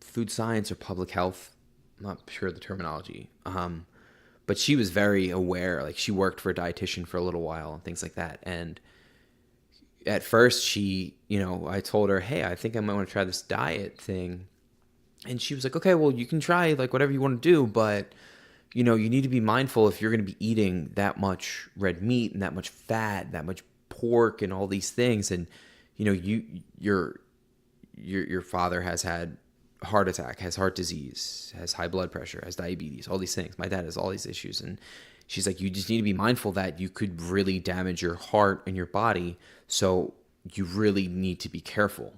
food science or public health. I'm not sure of the terminology. But she was very aware. She worked for a dietitian for a little while and things like that. And at first she, I told her, hey, I think I might want to try this diet thing. And she was like, okay, well, you can try whatever you want to do, but you need to be mindful if you're going to be eating that much red meat and that much fat, that much pork and all these things. And your father has had a heart attack, has heart disease, has high blood pressure, has diabetes, all these things. My dad has all these issues. And she's like, you just need to be mindful that you could really damage your heart and your body. So you really need to be careful.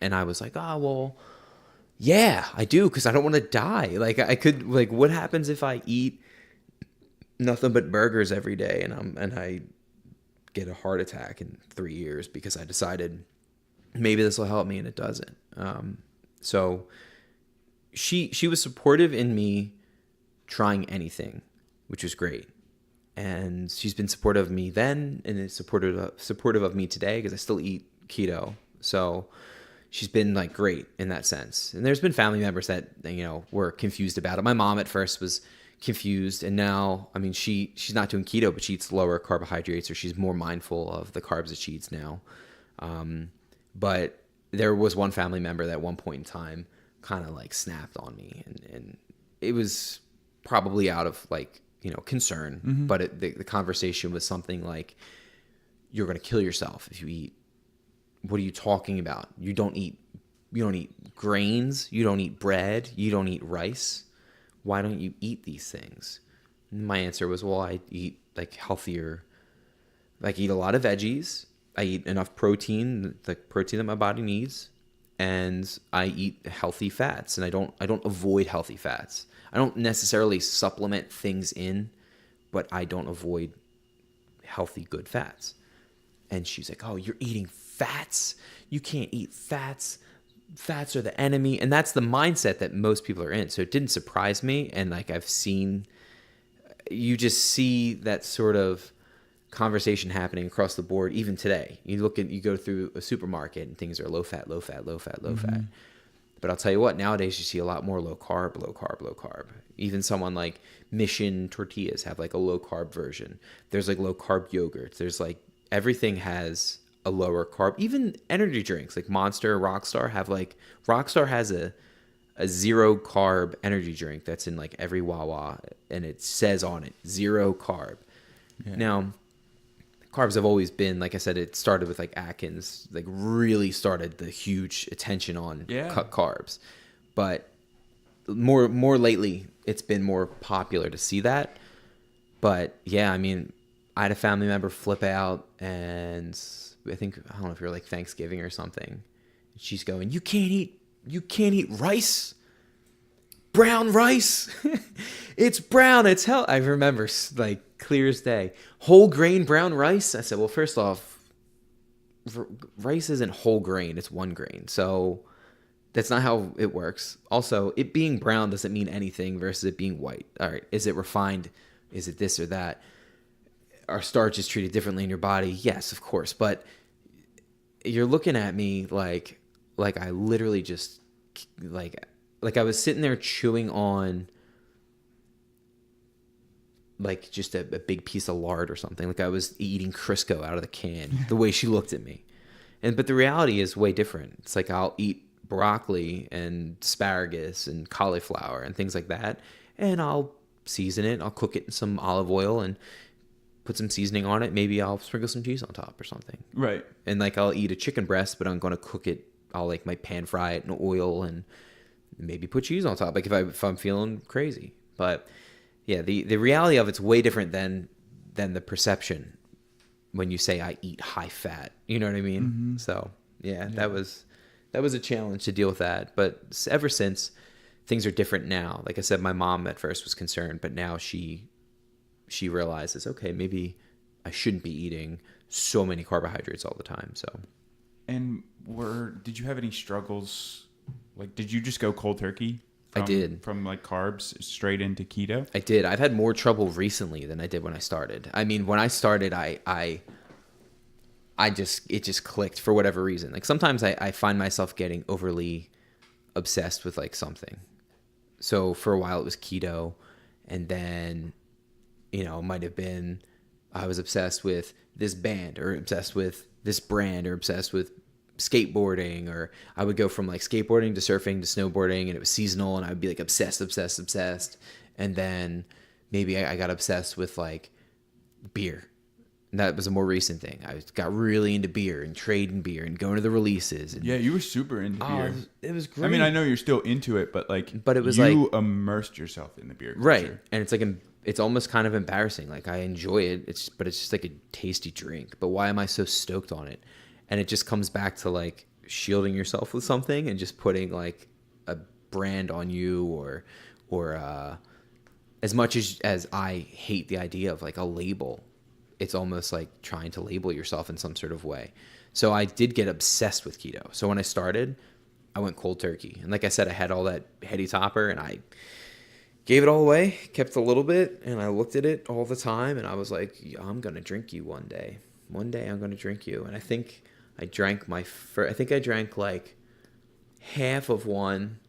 And I was like, oh, well, yeah, I do, because I don't want to die. I could, what happens if I eat nothing but burgers every day and I get a heart attack in 3 years because I decided maybe this will help me, and it doesn't. So she was supportive in me trying anything, which was great. And she's been supportive of me then, and is supportive of me today, because I still eat keto. So she's been great in that sense. And there's been family members that, were confused about it. My mom at first was confused, and now, I mean, she's not doing keto, but she eats lower carbohydrates, or she's more mindful of the carbs that she eats now. But there was one family member that at one point in time kind of snapped on me, and it was probably out of concern, Mm-hmm. but the conversation was something like, you're going to kill yourself if you eat. What are you talking about? You don't eat grains. You don't eat bread. You don't eat rice. Why don't you eat these things? And my answer was, well, I eat healthier. I eat a lot of veggies. I eat enough protein, the protein that my body needs, and I eat healthy fats. And I don't avoid healthy fats. I don't necessarily supplement things in, but I don't avoid healthy, good fats. And she's like, oh, you're eating fats? You can't eat fats. Fats are the enemy. And that's the mindset that most people are in. So it didn't surprise me. And I've seen, you just see that sort of conversation happening across the board, even today. You go through a supermarket and things are low fat, low fat, low fat, low fat. But I'll tell you what, nowadays you see a lot more low carb, low carb, low carb. Even someone like Mission Tortillas have a low carb version. There's low carb yogurts. There's everything has a lower carb. Even energy drinks like Monster, Rockstar have Rockstar has a 0 carb energy drink that's in every Wawa, and it says on it 0 carb. Yeah. Now, carbs have always been, like I said, it started with Atkins, really started the huge attention on cut carbs. But more lately, it's been more popular to see that. But yeah, I mean, I had a family member flip out, and I don't know if you're Thanksgiving or something. She's going, you can't eat rice, brown rice. It's brown. It's hell. I remember clear as day. Whole grain brown rice. I said, well, first off, rice isn't whole grain. It's one grain. So that's not how it works. Also, it being brown doesn't mean anything versus it being white. All right. Is it refined? Is it this or that? Are starches treated differently in your body? Yes, of course. But you're looking at me like I literally just I was sitting there chewing on like just a big piece of lard or something. Like I was eating Crisco out of the can, the way she looked at me. But the reality is way different. It's like I'll eat broccoli and asparagus and cauliflower and things like that, and I'll season it. I'll cook it in some olive oil and put some seasoning on it. Maybe I'll sprinkle some cheese on top or something. Right. And like I'll eat a chicken breast, but I'm going to cook it. I'll like my pan fry it in oil and maybe put cheese on top, like if I'm feeling crazy. But yeah, the reality of it's way different than the perception when you say I eat high fat. You know what I mean? Mm-hmm. So yeah, that was a challenge to deal with that. But ever since, things are different now. Like I said, my mom at first was concerned, but now she realizes, okay, maybe I shouldn't be eating so many carbohydrates all the time. So. And did you have any struggles? Like, did you just go cold turkey? I did. From like carbs straight into keto? I did. I've had more trouble recently than I did when I started. I mean, when I started, it just clicked for whatever reason. Like sometimes I find myself getting overly obsessed with like something. So for a while it was keto, and then, it might have been I was obsessed with this band or obsessed with this brand or obsessed with skateboarding, or I would go from like skateboarding to surfing to snowboarding, and it was seasonal, and I would be like obsessed. And then maybe I got obsessed with like beer. And that was a more recent thing. I got really into beer and trading beer and going to the releases. And, yeah, you were super into beer. It was great. I mean, I know you're still into it, but it was you immersed yourself in the beer culture. Right. And it's like it's almost kind of embarrassing. Like I enjoy it, but it's just like a tasty drink. But why am I so stoked on it? And it just comes back to like shielding yourself with something and just putting like a brand on you, or as much as I hate the idea of like a label, it's almost like trying to label yourself in some sort of way. So I did get obsessed with keto. So when I started, I went cold turkey. And like I said, I had all that heady topper and I gave it all away, kept a little bit, and I looked at it all the time and I was like, I'm going to drink you one day. One day I'm going to drink you. And I think I drank I drank like half of one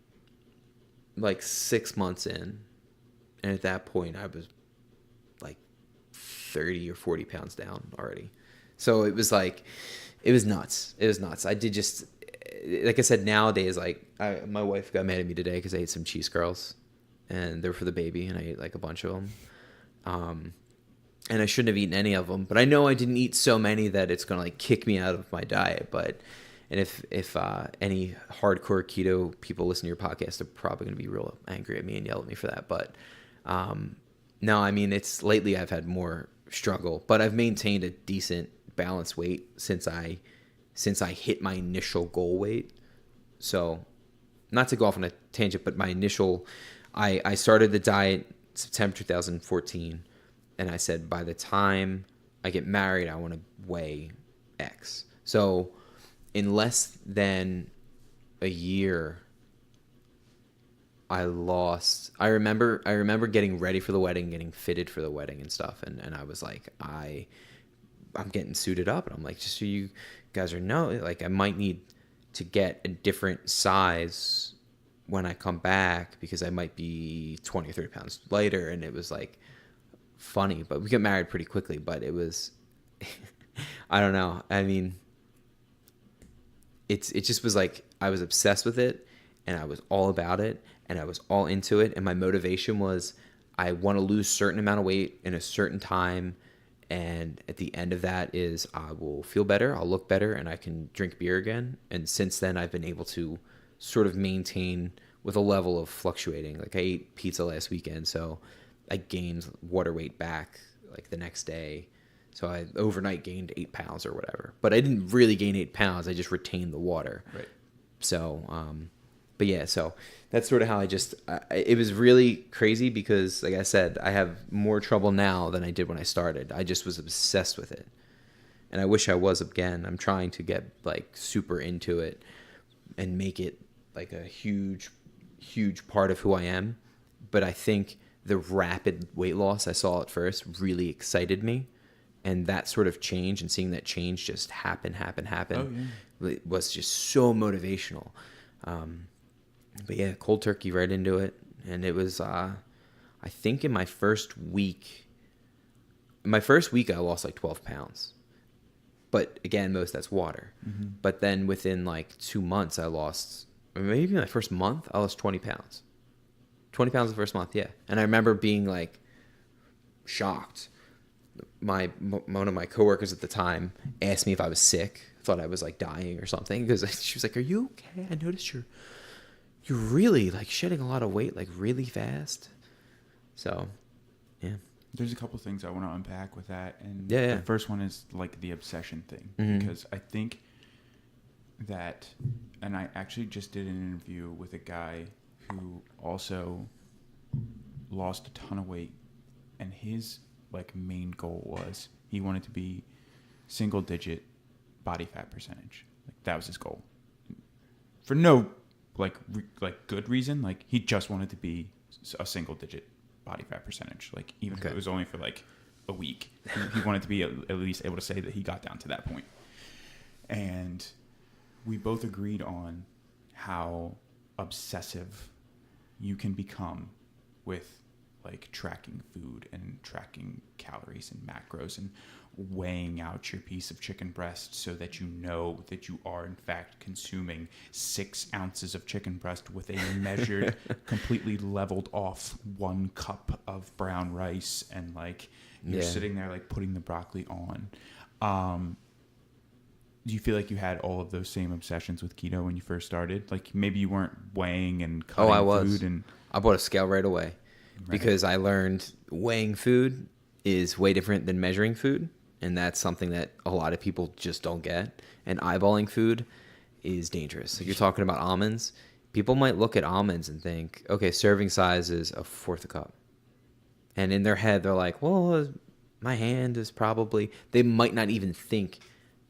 like 6 months in. And at that point I was like 30 or 40 pounds down already. So it was like, it was nuts. I did just, like I said, nowadays, like my wife got mad at me today because I ate some cheese curls and they're for the baby and I ate like a bunch of them. And I shouldn't have eaten any of them, but I know I didn't eat so many that it's going to like kick me out of my diet. And if any hardcore keto people listen to your podcast, they're probably going to be real angry at me and yell at me for that. But no, I mean, lately I've had more struggle, but I've maintained a decent balanced weight since I hit my initial goal weight. So not to go off on a tangent, but I started the diet September 2014. And I said, by the time I get married, I want to weigh X. So in less than a year, I remember getting ready for the wedding, getting fitted for the wedding and stuff. And I was like, I'm getting suited up. And I'm like, just so you guys like I might need to get a different size when I come back because I might be 20 or 30 pounds lighter. And it was like, funny, but we got married pretty quickly. But it was I don't know, I mean, it just was like I was obsessed with it and I was all about it and I was all into it, and my motivation was I want to lose a certain amount of weight in a certain time, and at the end of that is I will feel better, I'll look better, and I can drink beer again. And since then I've been able to sort of maintain with a level of fluctuating. Like I ate pizza last weekend, so I gained water weight back like the next day. So I overnight gained 8 pounds or whatever. But I didn't really gain 8 pounds. I just retained the water. Right. So, but yeah, so that's sort of how it was really crazy because, like I said, I have more trouble now than I did when I started. I just was obsessed with it. And I wish I was again. I'm trying to get like super into it and make it like a huge, huge part of who I am. But I think the rapid weight loss I saw at first really excited me, and that sort of change and seeing that change just happen was just so motivational. But yeah, cold turkey right into it, and it was I think in my first week my first week I lost like 12 pounds. But again, most that's water. But then within like 2 months, I lost, or maybe my first month, I lost 20 pounds. 20 pounds the first month, yeah. And I remember being like shocked. One of my coworkers at the time asked me if I was sick. Thought I was like dying or something, because she was like, "Are you okay? I noticed you're really like shedding a lot of weight like really fast." So, yeah. There's a couple things I want to unpack with that, and Yeah. the first one is like the obsession thing, because I think that, and I actually just did an interview with a guy who also lost a ton of weight, and his like main goal was he wanted to be single digit body fat percentage. Like that was his goal, for no like good reason. Like he just wanted to be a single digit body fat percentage. Like even if it was only for like a week, he wanted to be at least able to say that he got down to that point. And we both agreed on how obsessive you can become with like tracking food and tracking calories and macros and weighing out your piece of chicken breast so that you know that you are in fact consuming 6 ounces of chicken breast with a measured, completely leveled off 1 cup of brown rice, and like you're sitting there like putting the broccoli on. Do you feel like you had all of those same obsessions with keto when you first started? Like maybe you weren't weighing and cutting food, and I bought a scale right away because I learned weighing food is way different than measuring food. And that's something that a lot of people just don't get. And eyeballing food is dangerous. So you're talking about almonds. People might look at almonds and think, okay, serving size is a fourth a cup. And in their head, they're like, well, my hand is probably... They might not even think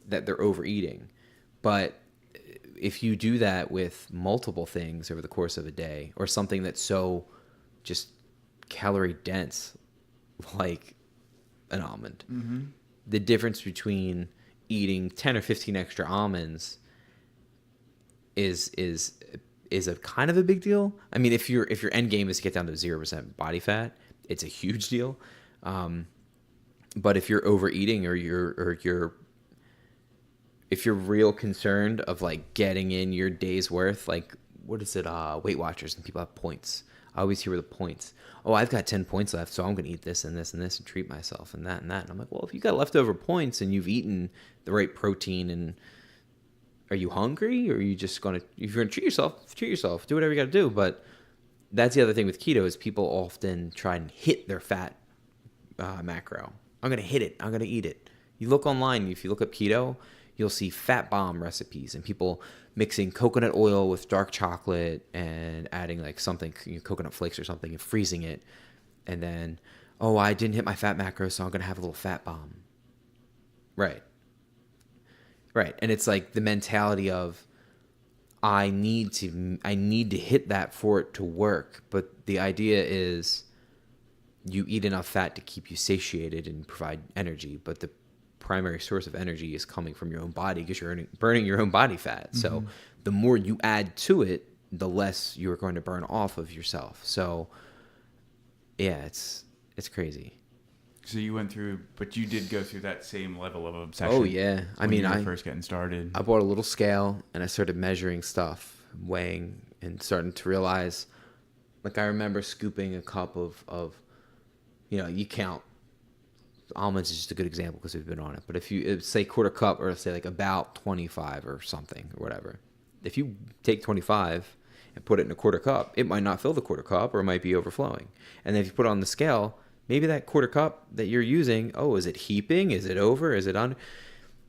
that they're overeating. But if you do that with multiple things over the course of a day, or something that's so just calorie dense, like an almond... The difference between eating 10 or 15 extra almonds is a kind of a big deal. I mean, if your end game is to get down to 0% body fat, it's a huge deal. But if you're overeating if you're real concerned of like getting in your day's worth, like what is it? Weight Watchers, and people have points. I always hear the points. Oh, I've got 10 points left, so I'm going to eat this and this and this and treat myself and that and that. And I'm like, well, if you got leftover points and you've eaten the right protein, and are you hungry, or are you just going to, if you're going to treat yourself, do whatever you got to do. But that's the other thing with keto is people often try and hit their fat macro. I'm going to hit it. I'm going to eat it. You look online, if you look up keto, you'll see fat bomb recipes and people mixing coconut oil with dark chocolate and adding like something, coconut flakes or something, and freezing it. And then, oh, I didn't hit my fat macro, so I'm going to have a little fat bomb. Right. And it's like the mentality of, I need to hit that for it to work. But the idea is you eat enough fat to keep you satiated and provide energy. But the primary source of energy is coming from your own body, because you're burning your own body fat. So the more you add to it, the less you're going to burn off of yourself. So yeah, it's crazy. So you went through, but you did go through that same level of obsession. Oh yeah. I mean, I first getting started. I bought a little scale and I started measuring stuff, weighing, and starting to realize, like, I remember scooping a cup of you count. Almonds is just a good example because we've been on it. But if you say quarter cup, or say like about 25 or something or whatever, if you take 25 and put it in a quarter cup, it might not fill the quarter cup, or it might be overflowing. And then if you put it on the scale, maybe that quarter cup that you're using, is it heaping? Is it over? Is it under?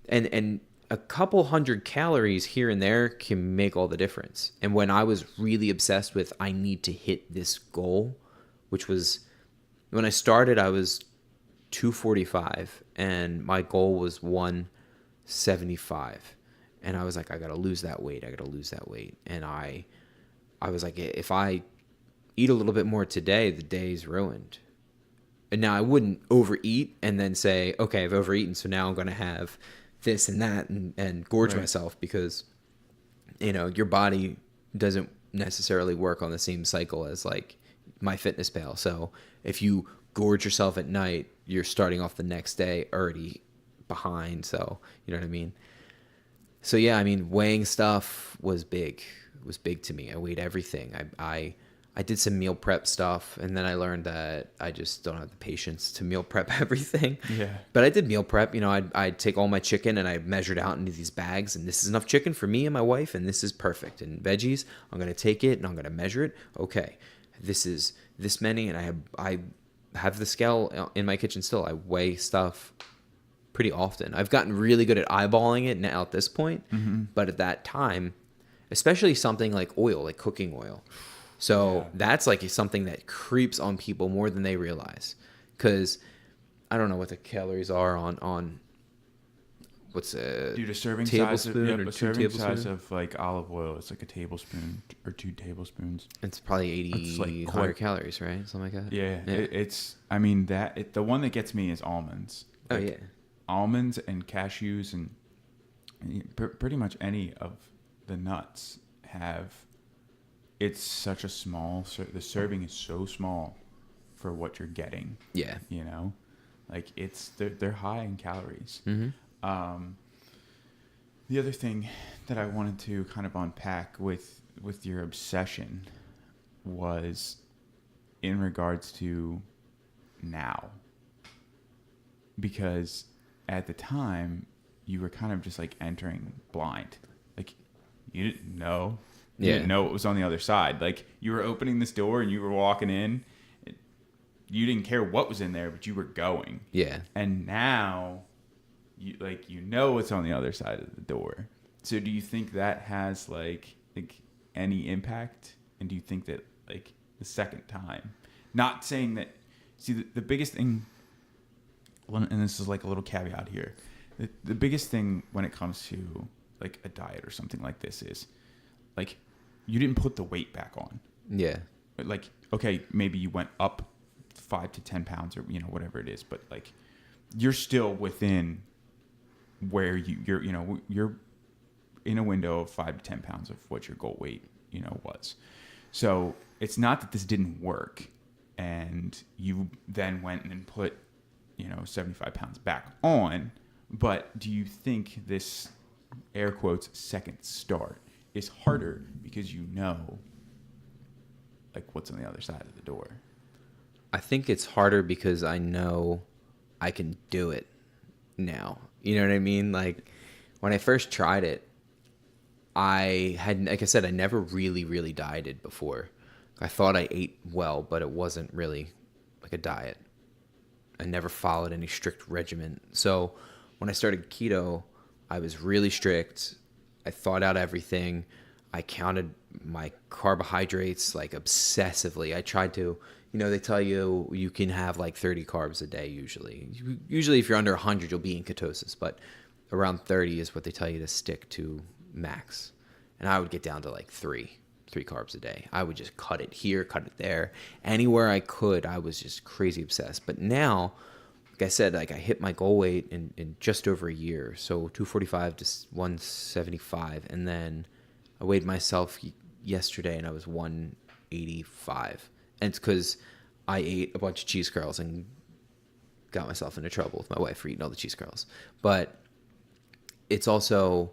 And a couple hundred calories here and there can make all the difference. And when I was really obsessed with, I need to hit this goal, which was when I started, I was 245 and my goal was 175, and I was like, I gotta lose that weight, and I was like, if I eat a little bit more today, the day's ruined. And now I wouldn't overeat and then say, okay, I've overeaten, so now I'm gonna have this and that and gorge myself, because your body doesn't necessarily work on the same cycle as like MyFitnessPal. So if you gorge yourself at night, you're starting off the next day already behind. So, you know what I mean? So yeah, I mean, weighing stuff was big. It was big to me. I weighed everything. I did some meal prep stuff, and then I learned that I just don't have the patience to meal prep everything. Yeah. But I did meal prep. You know, I'd take all my chicken and I measured out into these bags, and this is enough chicken for me and my wife, and this is perfect. And veggies, I'm gonna take it and I'm gonna measure it. Okay, this is this many, and I have the scale in my kitchen still. I weigh stuff pretty often. I've gotten really good at eyeballing it now at this point, but at that time, especially something like oil, like cooking oil. So that's like something that creeps on people more than they realize. Because I don't know what the calories are on what's a Dude, a serving tablespoon size of, or a 2 serving tablespoons. size of like olive oil. It's like a tablespoon or 2 tablespoons. It's probably It's like 100 calories, right? Something like that. Yeah. I mean, the one that gets me is almonds. Oh, Like, yeah. almonds and cashews and pretty much any of the nuts have. It's such a small. The serving is so small for what you're getting. Yeah. You know, like they're high in calories. The other thing that I wanted to kind of unpack with your obsession was in regards to now, because at the time you were kind of just like entering blind, like you didn't know. You didn't know what was on the other side. Like, you were opening this door and you were walking in. You didn't care what was in there, but you were going. Yeah. And now, you know what's on the other side of the door. So do you think that has, like any impact? And do you think that, like, the second time... Not saying that... See, the biggest thing... And this is, like, a little caveat here. The biggest thing when it comes to, like, a diet or something like this is... Like, you didn't put the weight back on. Yeah. Like, okay, maybe you went up 5 to 10 pounds or, you know, whatever it is. But, like, you're still within where you're in a window of 5 to 10 pounds of what your goal weight, you know, was. So it's not that this didn't work and you then went and put, you know, 75 pounds back on. But do you think this, air quotes, second start is harder because you know, like, what's on the other side of the door? I think it's harder because I know I can do it now. You know what I mean? Like, when I first tried it, I had, like I said, I never really dieted before. I thought I ate well, but it wasn't really like a diet. I never followed any strict regimen. So when I started keto, I was really strict. I thought out everything. I counted my carbohydrates like obsessively. I tried to, you know, they tell you you can have like 30 carbs a day usually. Usually if you're under 100, you'll be in ketosis, but around 30 is what they tell you to stick to max. And I would get down to like three carbs a day. I would just cut it here, cut it there. Anywhere I could, I was just crazy obsessed. But now, like I said, like I hit my goal weight in just over a year. So 245 to 175. And then I weighed myself yesterday and I was 185. And it's because I ate a bunch of cheese curls and got myself into trouble with my wife for eating all the cheese curls. But it's also,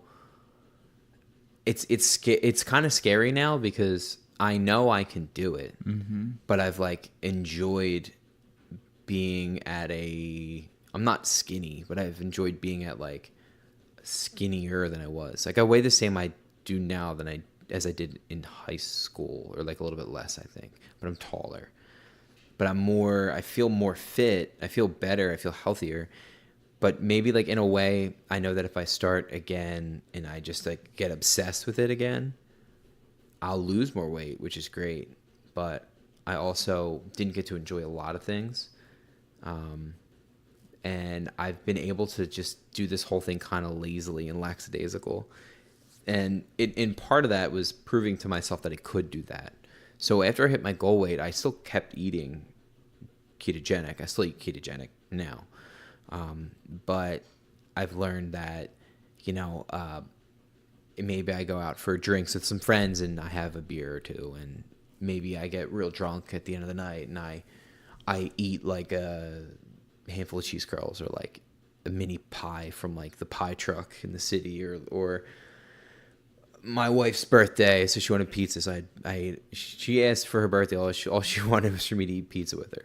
it's kind of scary now because I know I can do it, but I've like enjoyed being at I'm not skinny, but I've enjoyed being at like skinnier than I was. Like I weigh the same I do now as I did in high school, or like a little bit less, I think, but I'm taller. But I feel more fit. I feel better. I feel healthier. But maybe like in a way, I know that if I start again and I just like get obsessed with it again, I'll lose more weight, which is great. But I also didn't get to enjoy a lot of things. And I've been able to just do this whole thing kind of lazily and lackadaisical. And in part of that was proving to myself that I could do that. So after I hit my goal weight, I still kept eating ketogenic. I still eat ketogenic now. But I've learned that, you know, maybe I go out for drinks with some friends and I have a beer or two, and maybe I get real drunk at the end of the night and I eat like a handful of cheese curls or like a mini pie from like the pie truck in the city, or my wife's birthday, so she wanted pizza. So she asked for her birthday. All she wanted was for me to eat pizza with her.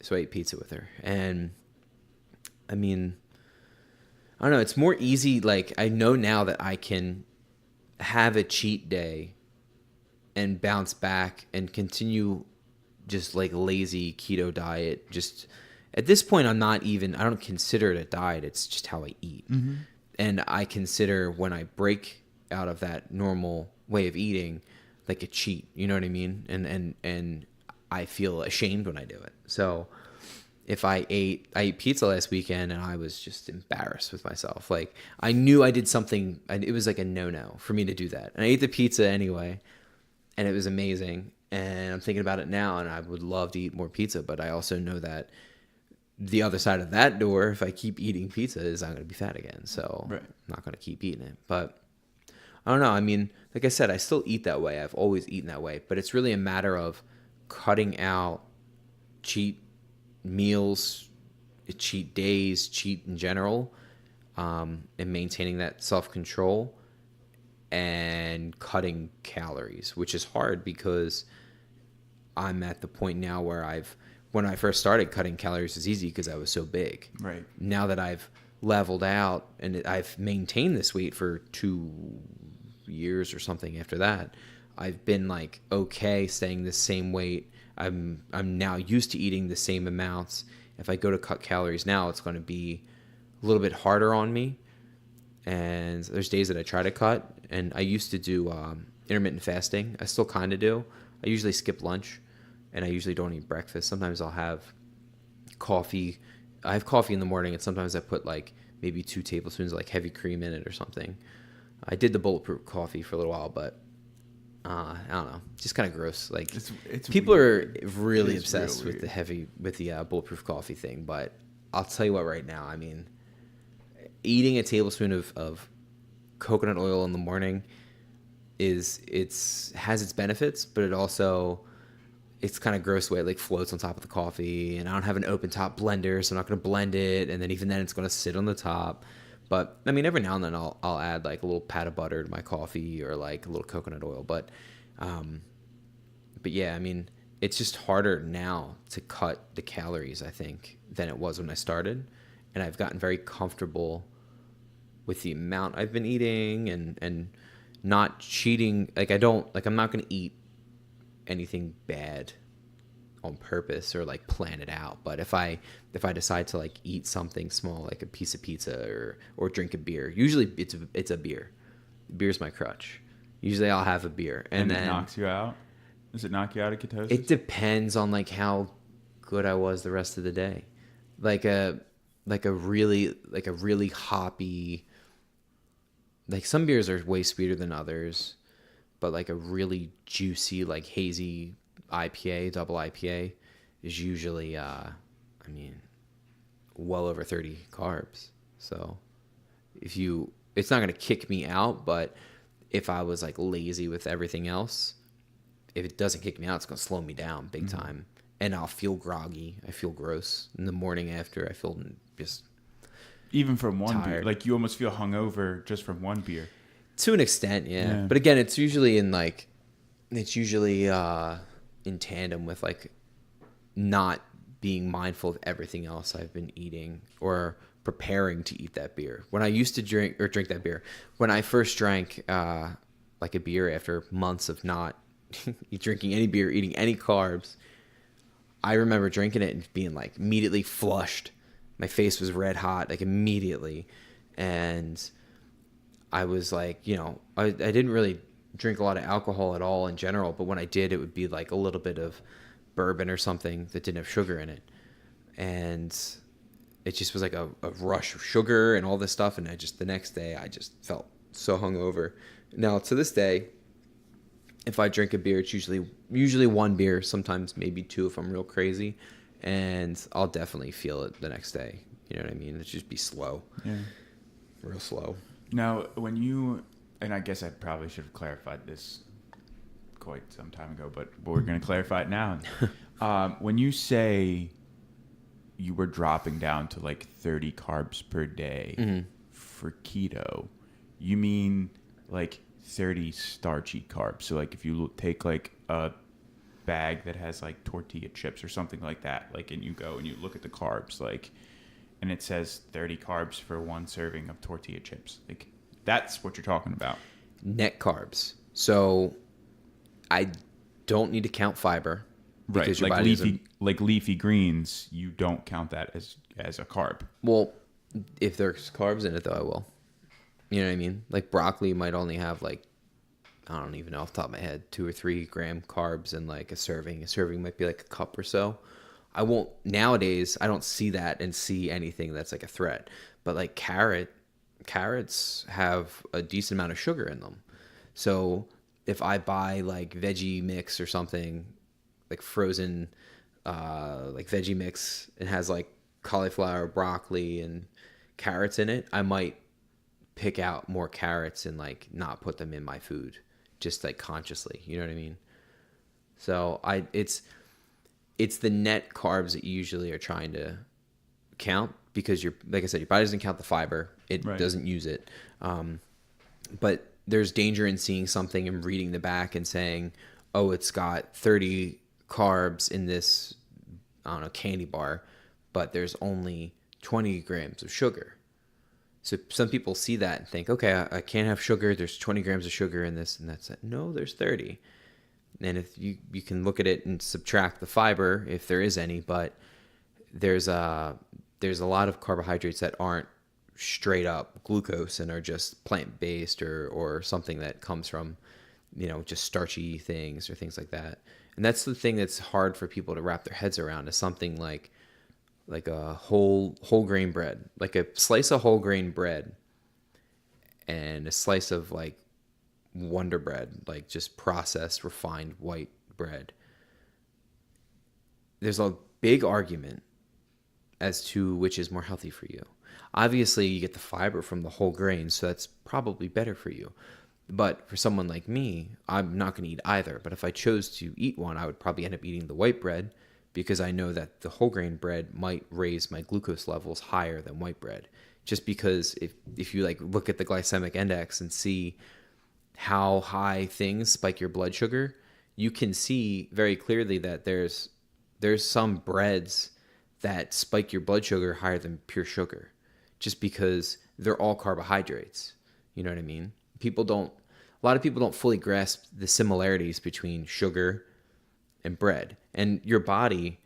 So I ate pizza with her. And I mean, I don't know. It's more easy. Like, I know now that I can have a cheat day and bounce back and continue just like lazy keto diet. Just at this point, I don't consider it a diet. It's just how I eat. Mm-hmm. And I consider when I break out of that normal way of eating like a cheat. You know what I mean? And I feel ashamed when I do it. So if I ate pizza last weekend and I was just embarrassed with myself. Like, I knew I did something. It was like a no-no for me to do that. And I ate the pizza anyway, and it was amazing. And I'm thinking about it now, and I would love to eat more pizza. But I also know that the other side of that door, if I keep eating pizza, is I'm going to be fat again. So Right. I'm not going to keep eating it. But I don't know. I mean, like I said, I still eat that way. I've always eaten that way. But it's really a matter of cutting out cheat meals, cheat days, cheat in general, and maintaining that self-control and cutting calories, which is hard because I'm at the point now where when I first started, cutting calories was easy because I was so big. Right. Now that I've leveled out and I've maintained this weight for 2 years or something after that, I've been like okay staying the same weight. I'm now used to eating the same amounts. If I go to cut calories now, it's going to be a little bit harder on me. And there's days that I try to cut. And I used to do intermittent fasting. I still kind of do. I usually skip lunch, and I usually don't eat breakfast. Sometimes I'll have coffee. I have coffee in the morning, and sometimes I put like maybe 2 tablespoons of like heavy cream in it or something. I did the bulletproof coffee for a little while, but I don't know, just kind of gross. Like, it's people weird. are really It is obsessed real with weird. the bulletproof coffee thing. But I'll tell you what, right now, I mean, eating a tablespoon of coconut oil in the morning has its benefits, but it's kind of gross way. It like floats on top of the coffee, and I don't have an open top blender, so I'm not going to blend it. And then even then, it's going to sit on the top. But I mean, every now and then I'll add like a little pat of butter to my coffee or like a little coconut oil. But yeah, I mean, it's just harder now to cut the calories, I think, than it was when I started. And I've gotten very comfortable with the amount I've been eating and not cheating. Like, I'm not going to eat anything bad on purpose or like plan it out. But if I decide to like eat something small, like a piece of pizza or drink a beer, usually it's a beer. Beer's my crutch. Usually I'll have a beer, and then it knocks you out. Does it knock you out of ketosis? it depends on like how good I was the rest of the day. Like a really hoppy, like, some beers are way sweeter than others, but like a really juicy, like hazy IPA, double IPA is usually well over 30 carbs. So it's not going to kick me out, but if I was like lazy with everything else, if it doesn't kick me out, it's going to slow me down big time. And I'll feel groggy. I feel gross in the morning after. I feel just even from one beer. tired. Like, you almost feel hungover just from one beer. To an extent, yeah. Yeah. But again, it's usually in tandem with like not being mindful of everything else I've been eating or preparing to eat that beer. When I used to drink that beer, when I first drank like a beer after months of not drinking any beer, eating any carbs, I remember drinking it and being like immediately flushed. My face was red hot, like immediately. And I was like, I didn't really drink a lot of alcohol at all in general, but when I did, it would be like a little bit of bourbon or something that didn't have sugar in it. And it just was like a rush of sugar and all this stuff. And the next day, I just felt so hungover. Now, to this day, if I drink a beer, it's usually one beer, sometimes maybe 2 if I'm real crazy. And I'll definitely feel it the next day. You know what I mean? It'd just be slow. Yeah. Real slow. Now, and I guess I probably should have clarified this quite some time ago, but we're going to clarify it now. When you say you were dropping down to like 30 carbs per day for keto, you mean like 30 starchy carbs? So like if you take like a bag that has like tortilla chips or something like that, like, and you go and you look at the carbs, like, and it says 30 carbs for one serving of tortilla chips, like that's what you're talking about. Net carbs. So I don't need to count fiber Right, because your like body doesn't. leafy greens, you don't count that as a carb. Well, if there's carbs in it, though, I will. You know what I mean? Like broccoli might only have like, I don't even know off the top of my head, 2 or 3 gram carbs in like a serving. A serving might be like a cup or so. I won't nowadays. I don't see that and see anything that's like a threat. But like carrots have a decent amount of sugar in them. So if I buy like veggie mix or something, like frozen, like veggie mix, and has like cauliflower, broccoli, and carrots in it, I might pick out more carrots and like not put them in my food, just like consciously. You know what I mean? So it's the net carbs that you usually are trying to count because like I said, your body doesn't count the fiber. It Right. doesn't use it. But there's danger in seeing something and reading the back and saying, oh, it's got 30 carbs in this, I don't know, candy bar, but there's only 20 grams of sugar. So some people see that and think, okay, I can't have sugar. There's 20 grams of sugar in this, and that's it. No, there's 30. And if you can look at it and subtract the fiber if there is any, but there's a lot of carbohydrates that aren't straight up glucose and are just plant based or something that comes from, just starchy things or things like that. And that's the thing that's hard for people to wrap their heads around, is something like a whole grain bread, like a slice of whole grain bread and a slice of like Wonder Bread, like just processed refined white bread. There's a big argument as to which is more healthy for you. Obviously, you get the fiber from the whole grain, so that's probably better for you. But for someone like me, I'm not going to eat either. But if I chose to eat one, I would probably end up eating the white bread because I know that the whole grain bread might raise my glucose levels higher than white bread. Just because if you like look at the glycemic index and see how high things spike your blood sugar, you can see very clearly that there's some breads that spike your blood sugar higher than pure sugar, just because they're all carbohydrates. You know what I mean? A lot of people don't fully grasp the similarities between sugar and bread. And your body,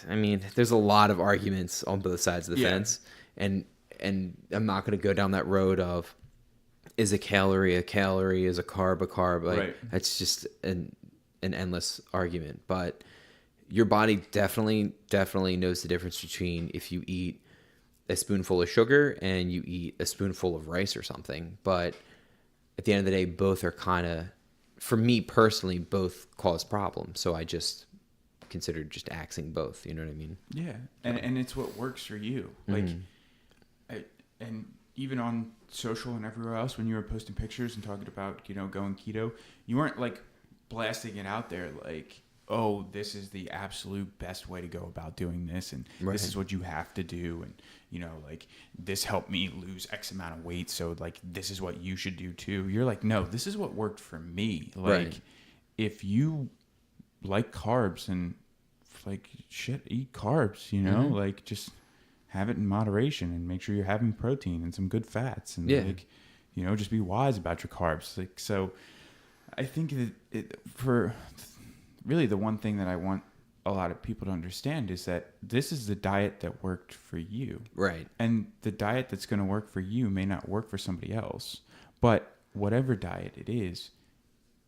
I mean, there's a lot of arguments on both sides of the fence. And I'm not going to go down that road of, is a calorie, is a carb. Like, Right. that's just an endless argument. But your body definitely knows the difference between if you eat a spoonful of sugar and you eat a spoonful of rice or something. But at the end of the day, both are kind of, for me personally, both cause problems. So I just considered just axing both. You know what I mean? Yeah, and it's what works for you. Like, and even on social and everywhere else, when you were posting pictures and talking about going keto, you weren't like blasting it out there like, oh, this is the absolute best way to go about doing this, and this is what you have to do, and like, this helped me lose X amount of weight, so like this is what you should do too. You're like, no, this is what worked for me. Like, if you like carbs and like shit, eat carbs, like just have it in moderation and make sure you're having protein and some good fats, and like, just be wise about your carbs. Like, so I think that for really the one thing that I want a lot of people to understand is that this is the diet that worked for you. Right. And the diet that's going to work for you may not work for somebody else. But whatever diet it is,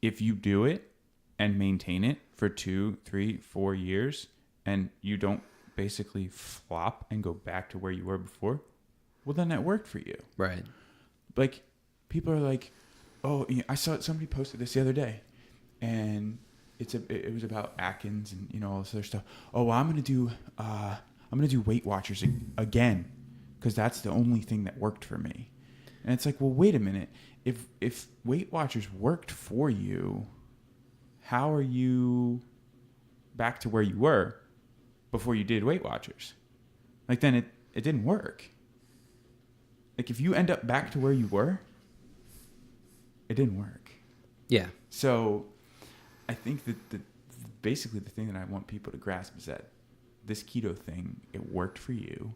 if you do it and maintain it for 2, 3, 4 years, and you don't basically flop and go back to where you were before, well, then that worked for you. Right. Like, people are like, oh, I saw somebody posted this the other day, and it was about Atkins and all this other stuff. Oh, well, I'm gonna do Weight Watchers again because that's the only thing that worked for me. And it's like, well, wait a minute. If Weight Watchers worked for you, how are you back to where you were before you did Weight Watchers. Like, then it didn't work. Like, if you end up back to where you were, it didn't work. Yeah. So I think that basically the thing that I want people to grasp is that this keto thing, it worked for you.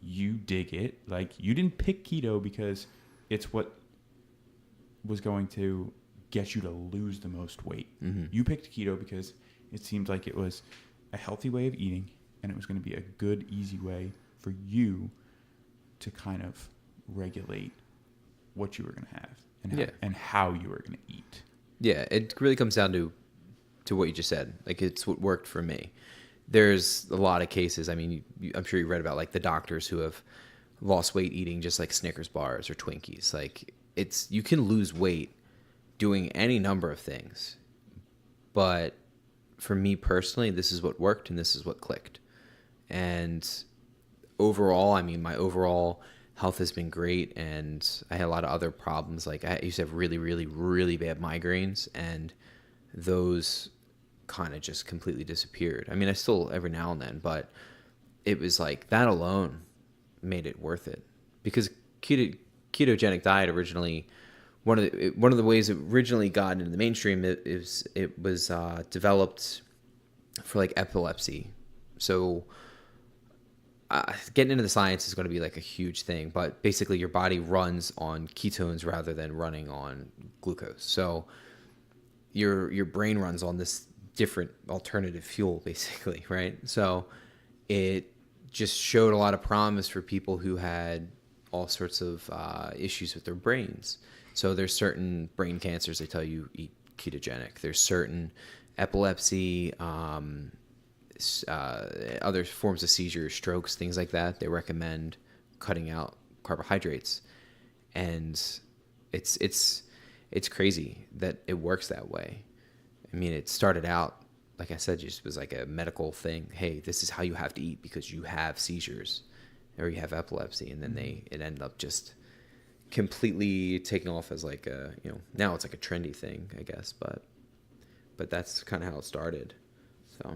You dig it. Like, you didn't pick keto because it's what was going to get you to lose the most weight. Mm-hmm. You picked keto because it seemed like it was a healthy way of eating, and it was going to be a good, easy way for you to kind of regulate what you were going to have and how you were going to eat. Yeah, it really comes down to what you just said. Like, it's what worked for me. There's a lot of cases. I mean, I'm sure you read about like the doctors who have lost weight eating just like Snickers bars or Twinkies. Like, you can lose weight doing any number of things. But for me personally, this is what worked and this is what clicked. And overall, I mean, my overall health has been great, and I had a lot of other problems. Like, I used to have really, really, really bad migraines, and those kind of just completely disappeared. I mean, I still every now and then, but it was like that alone made it worth it. Because ketogenic diet originally, one of the ways it originally got into the mainstream, it was developed for like epilepsy. So getting into the science is going to be like a huge thing, but basically your body runs on ketones rather than running on glucose. So your brain runs on this different alternative fuel, basically, right? So it just showed a lot of promise for people who had all sorts of issues with their brains. So there's certain brain cancers they tell you eat ketogenic. There's certain epilepsy, other forms of seizures, strokes, things like that. They recommend cutting out carbohydrates, and it's crazy that it works that way. I mean, it started out, like I said, just was like a medical thing. Hey, this is how you have to eat because you have seizures or you have epilepsy, and then it ended up just completely taking off as like a, now it's like a trendy thing, I guess, but that's kind of how it started. So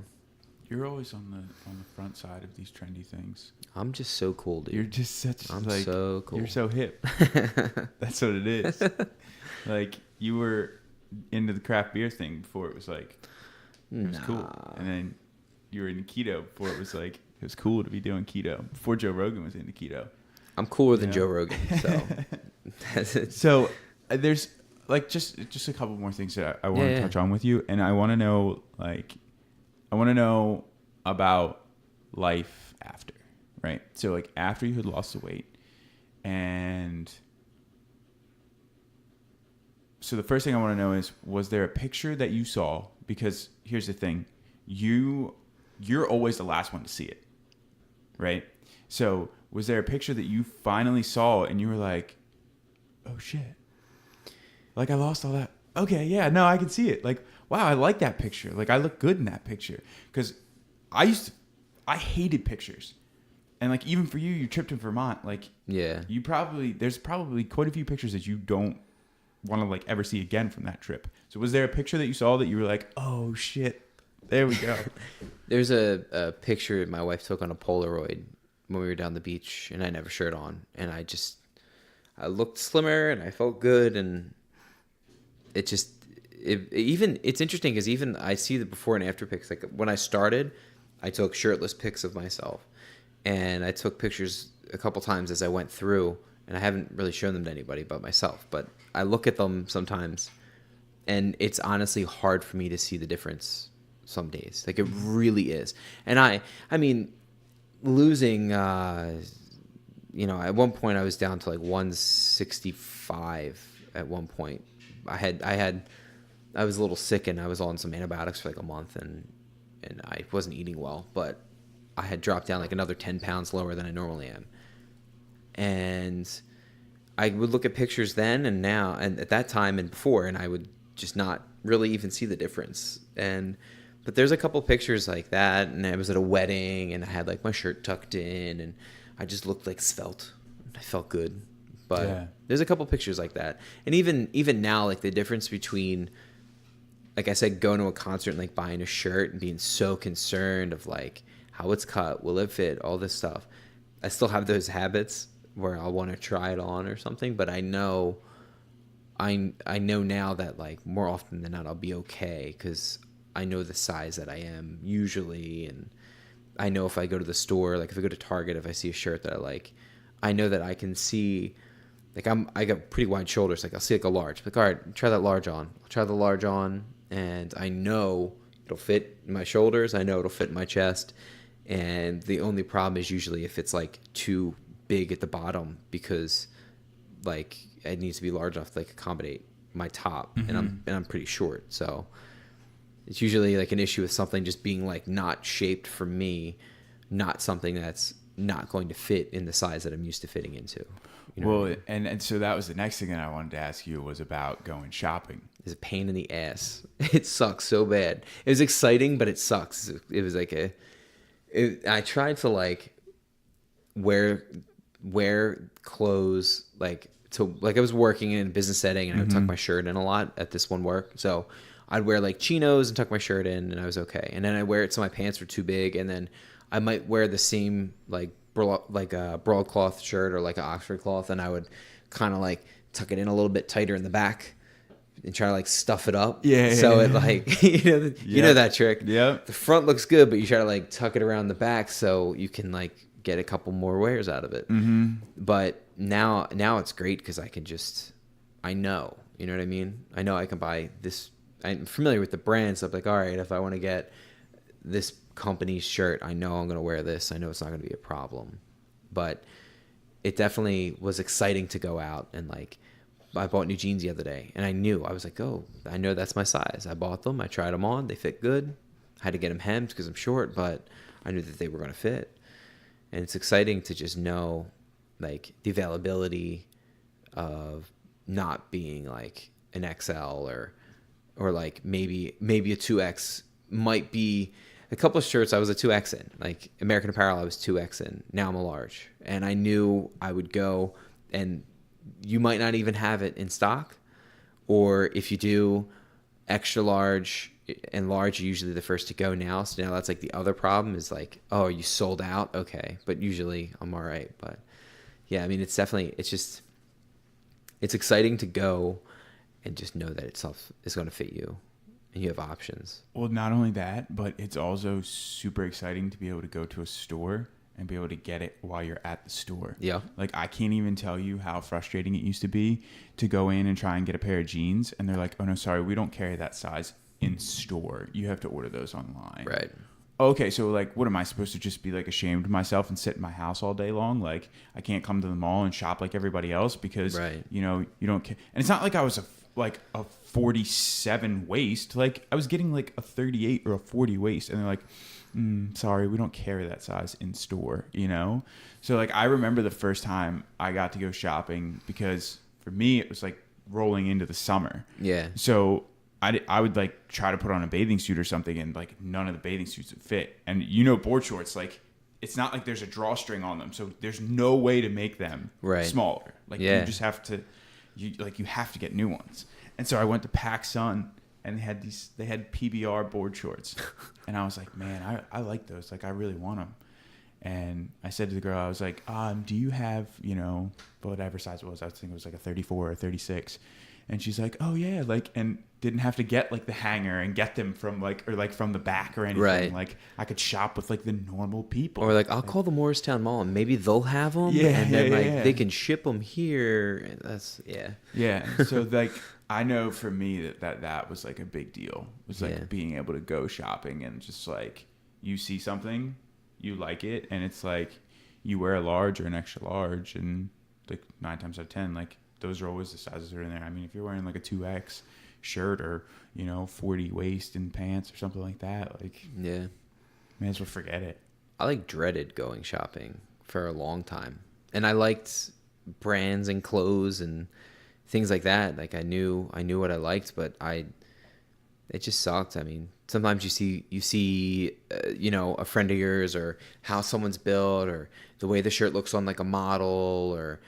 you're always on the front side of these trendy things. I'm just so cool, dude. You're just so cool. You're so hip. That's what it is. Like, you were into the craft beer thing before it was like it was cool, and then you were into keto before it was like it was cool to be doing keto, before Joe Rogan was into keto. I'm cooler than Joe Rogan, so So there's like just a couple more things that I want to touch on with you, and I want to know about life after, right? So like after you had lost the weight, and so the first thing I want to know is, was there a picture that you saw? Because here's the thing, you're always the last one to see it, right? So was there a picture that you finally saw and you were like, oh shit, like I lost all that? Okay, yeah, no, I can see it. Like, wow, I like that picture. Like, I look good in that picture. Because I hated pictures. And like, even for you tripped in Vermont. Like, yeah, there's probably quite a few pictures that you don't want to like ever see again from that trip. So was there a picture that you saw that you were like, oh shit, there we go? There's a picture my wife took on a Polaroid when we were down the beach, and I never shirt on, and I looked slimmer and I felt good, and it's interesting because even I see the before and after pics. Like, when I started, I took shirtless pics of myself, and I took pictures a couple times as I went through, and I haven't really shown them to anybody but myself, but I look at them sometimes, and it's honestly hard for me to see the difference some days. Like, it really is. And I mean, losing, at one point I was down to like 165 at one point. I was a little sick, and I was on some antibiotics for like a month, and I wasn't eating well, but I had dropped down like another 10 pounds lower than I normally am. And I would look at pictures then and now, and at that time and before, and I would just not really even see the difference. But there's a couple pictures like that, and I was at a wedding, and I had like my shirt tucked in, and I just looked like svelte. I felt good. But there's a couple pictures like that. And even now, like the difference between, like I said, going to a concert and like buying a shirt and being so concerned of like how it's cut, will it fit, all this stuff. I still have those habits where I'll want to try it on or something, but I know now that like more often than not I'll be okay because I know the size that I am usually, and I know if I go to the store, like if I go to Target, if I see a shirt that I like, I know that I can see, like I got pretty wide shoulders, like I'll see like a large, like all right, try that large on. I'll try the large on, and I know it'll fit my shoulders. I know it'll fit my chest, and the only problem is usually if it's like too big at the bottom because like it needs to be large enough to like accommodate my top, and I'm pretty short, so it's usually like an issue with something just being like not shaped for me, not something that's not going to fit in the size that I'm used to fitting into. You know Well, what I mean? and so that was the next thing that I wanted to ask you was about going shopping. It's a pain in the ass. It sucks so bad. It was exciting, but it sucks. It was like I tried to like wear clothes like I was working in a business setting, and I would tuck my shirt in a lot at this one work. So I'd wear like chinos and tuck my shirt in, and I was okay. And then I wear it so my pants were too big, and then I might wear the same like a broadcloth shirt or like an Oxford cloth, and I would kind of like tuck it in a little bit tighter in the back and try to like stuff it up. Yeah. So it like you know that trick. Yep. The front looks good, but you try to like tuck it around the back so you can like get a couple more wears out of it. But now it's great because I know, you know what I mean? I know I can buy this. I'm familiar with the brand, so I'm like, all right, if I want to get this company's shirt, I know I'm going to wear this. I know it's not going to be a problem. But it definitely was exciting to go out, and like I bought new jeans the other day, and I was like, oh, I know that's my size. I bought them. I tried them on. They fit good. I had to get them hemmed because I'm short, but I knew that they were going to fit. And it's exciting to just know like the availability of not being like an XL or like maybe a 2X might be. A couple of shirts I was a 2X in. Like American Apparel, I was 2X in. Now I'm a large. And I knew I would go, and you might not even have it in stock. Or if you do, extra large and large are usually the first to go now. So now that's like the other problem is like, oh, are you sold out? Okay. But usually I'm all right. But yeah, I mean, it's exciting to go and just know that itself is going to fit you. And you have options. Well, not only that, but it's also super exciting to be able to go to a store and be able to get it while you're at the store. Yeah. Like, I can't even tell you how frustrating it used to be to go in and try and get a pair of jeans, and they're like, oh, no, sorry, we don't carry that size in store. You have to order those online. Right. Okay, so, like, what am I supposed to just be, like, ashamed of myself and sit in my house all day long? Like, I can't come to the mall and shop like everybody else because, you know, you don't care. And it's not like I was a 47 waist. Like, I was getting like a 38 or a 40 waist, and they're like, sorry, we don't carry that size in store, you know? So like, I remember the first time I got to go shopping, because for me it was like rolling into the summer. Yeah. So I would like try to put on a bathing suit or something, and like none of the bathing suits would fit. And you know, board shorts, like, it's not like there's a drawstring on them, so there's no way to make them smaller. Like, you just have to you have to get new ones. And so I went to PacSun, and they had PBR board shorts. And I was like, man, I like those. Like, I really want them. And I said to the girl, I was like, do you have, you know, whatever size it was. I think it was like a 34 or 36. And she's like, oh yeah, like, and didn't have to get like the hanger and get them from like, or like from the back or anything. Right. Like, I could shop with like the normal people. Or like, I'll call the Morristown Mall and maybe they'll have them. Yeah, and then yeah. they can ship them here. That's Yeah. So like, I know for me that was like a big deal. It was like being able to go shopping and just like, you see something, you like it, and it's like you wear a large or an extra large, and like 9 times out of 10, like, those are always the sizes that are in there. I mean, if you're wearing like a 2X shirt or, you know, 40 waist and pants or something like that, like, may as well forget it. I like dreaded going shopping for a long time, and I liked brands and clothes and things like that. Like, I knew what I liked, but it just sucked. I mean, sometimes you see you know, a friend of yours, or how someone's built, or the way the shirt looks on like a model, or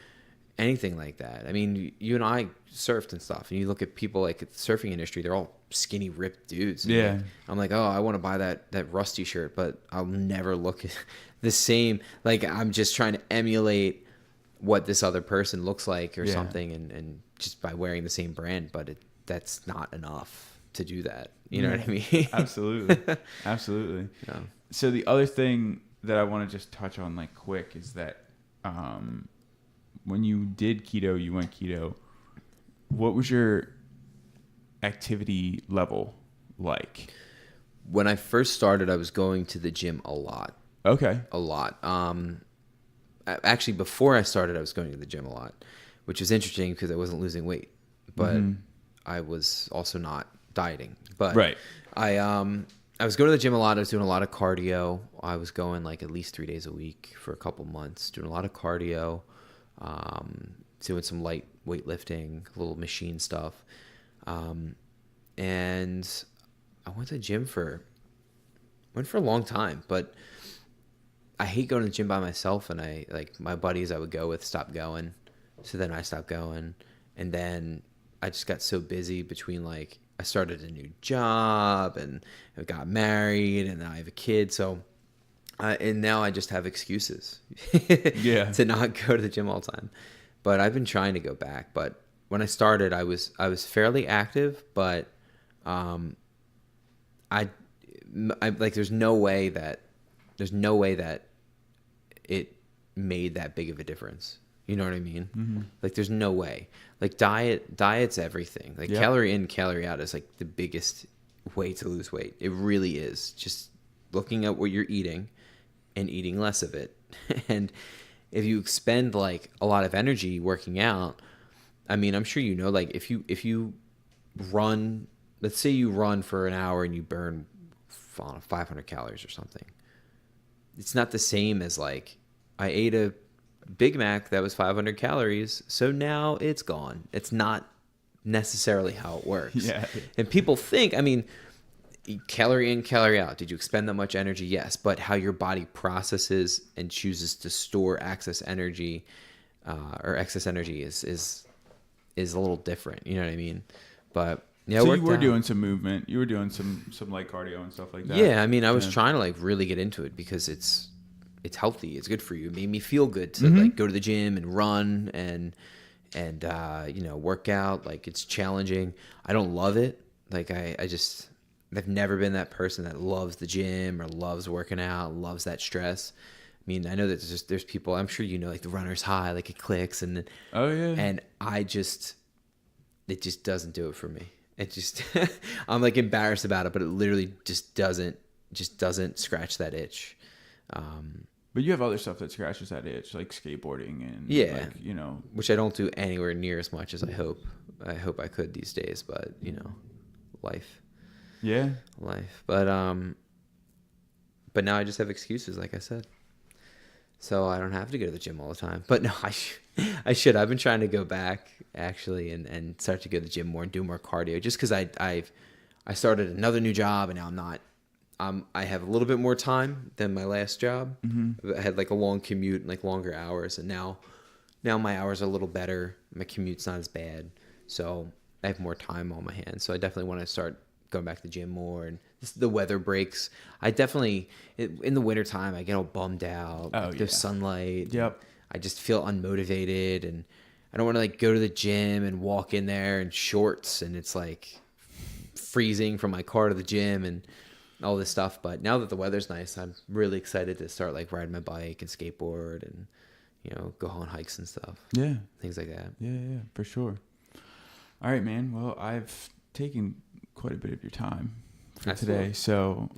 anything like that. I mean, you and I surfed and stuff, and you look at people like at the surfing industry, they're all skinny ripped dudes. And Yeah. like, I'm like, oh, I want to buy that Rusty shirt, but I'll never look the same. Like, I'm just trying to emulate what this other person looks like or something, and just by wearing the same brand, but that's not enough to do that. You know what I mean? Absolutely. Absolutely. Yeah. So the other thing that I want to just touch on like quick is that when you did keto, you went keto, what was your activity level like? When I first started, I was going to the gym a lot. Okay. A lot. Actually, before I started, I was going to the gym a lot, which is interesting because I wasn't losing weight, but I was also not dieting. But right. I was going to the gym a lot. I was doing a lot of cardio. I was going like at least 3 days a week for a couple months, doing a lot of cardio, doing some light weightlifting, little machine stuff. And I went to the gym for a long time, but I hate going to the gym by myself, and I like my buddies I would go with stopped going. So then I stopped going, and then I just got so busy between like I started a new job and I got married and now I have a kid. So and now I just have excuses to not go to the gym all the time. But I've been trying to go back. But when I started, I was fairly active, but I like there's no way that it made that big of a difference. You know what I mean? Mm-hmm. Like there's no way. Like diet's everything. Like calorie in, calorie out is like the biggest way to lose weight. It really is. Just looking at what you're eating and eating less of it. And if you expend like a lot of energy working out, I mean, I'm sure you know, like if you run, let's say you run for an hour and you burn 500 calories or something. It's not the same as like I ate a Big Mac that was 500 calories, so now it's gone. It's not necessarily how it works. Yeah. And people think, I mean, calorie in, calorie out. Did you expend that much energy? Yes. But how your body processes and chooses to store excess energy is a little different. You know what I mean? But yeah, so you were doing some movement. You were doing some light cardio and stuff like that. Yeah, I mean, I was trying to like really get into it because it's healthy. It's good for you. It made me feel good to like go to the gym and run and work out. Like it's challenging. I don't love it. Like I've never been that person that loves the gym or loves working out, loves that stress. I mean, I know that there's people, I'm sure you know, like the runner's high, like it clicks and and it just doesn't do it for me. It just I'm like embarrassed about it, but it literally just doesn't scratch that itch. But you have other stuff that scratches that itch, like skateboarding and like, which I don't do anywhere near as much as I hope I could these days, but life. Yeah. Life. But now I just have excuses, like I said. So I don't have to go to the gym all the time. But no, I should. I've been trying to go back actually and start to go to the gym more and do more cardio just because I started another new job and now I'm not. I have a little bit more time than my last job. Mm-hmm. I had like a long commute and like longer hours, and now my hours are a little better. My commute's not as bad, so I have more time on my hands. So I definitely want to start going back to the gym more. And the weather breaks. I definitely in the wintertime I get all bummed out. Oh, There's sunlight. Yep. I just feel unmotivated, and I don't want to like go to the gym and walk in there in shorts, and it's like freezing from my car to the gym and all this stuff. But now that the weather's nice, I'm really excited to start like riding my bike and skateboard and go on hikes and stuff. Yeah, things like that. Yeah, for sure. All right, man. Well, I've taken quite a bit of your time for today, cool. So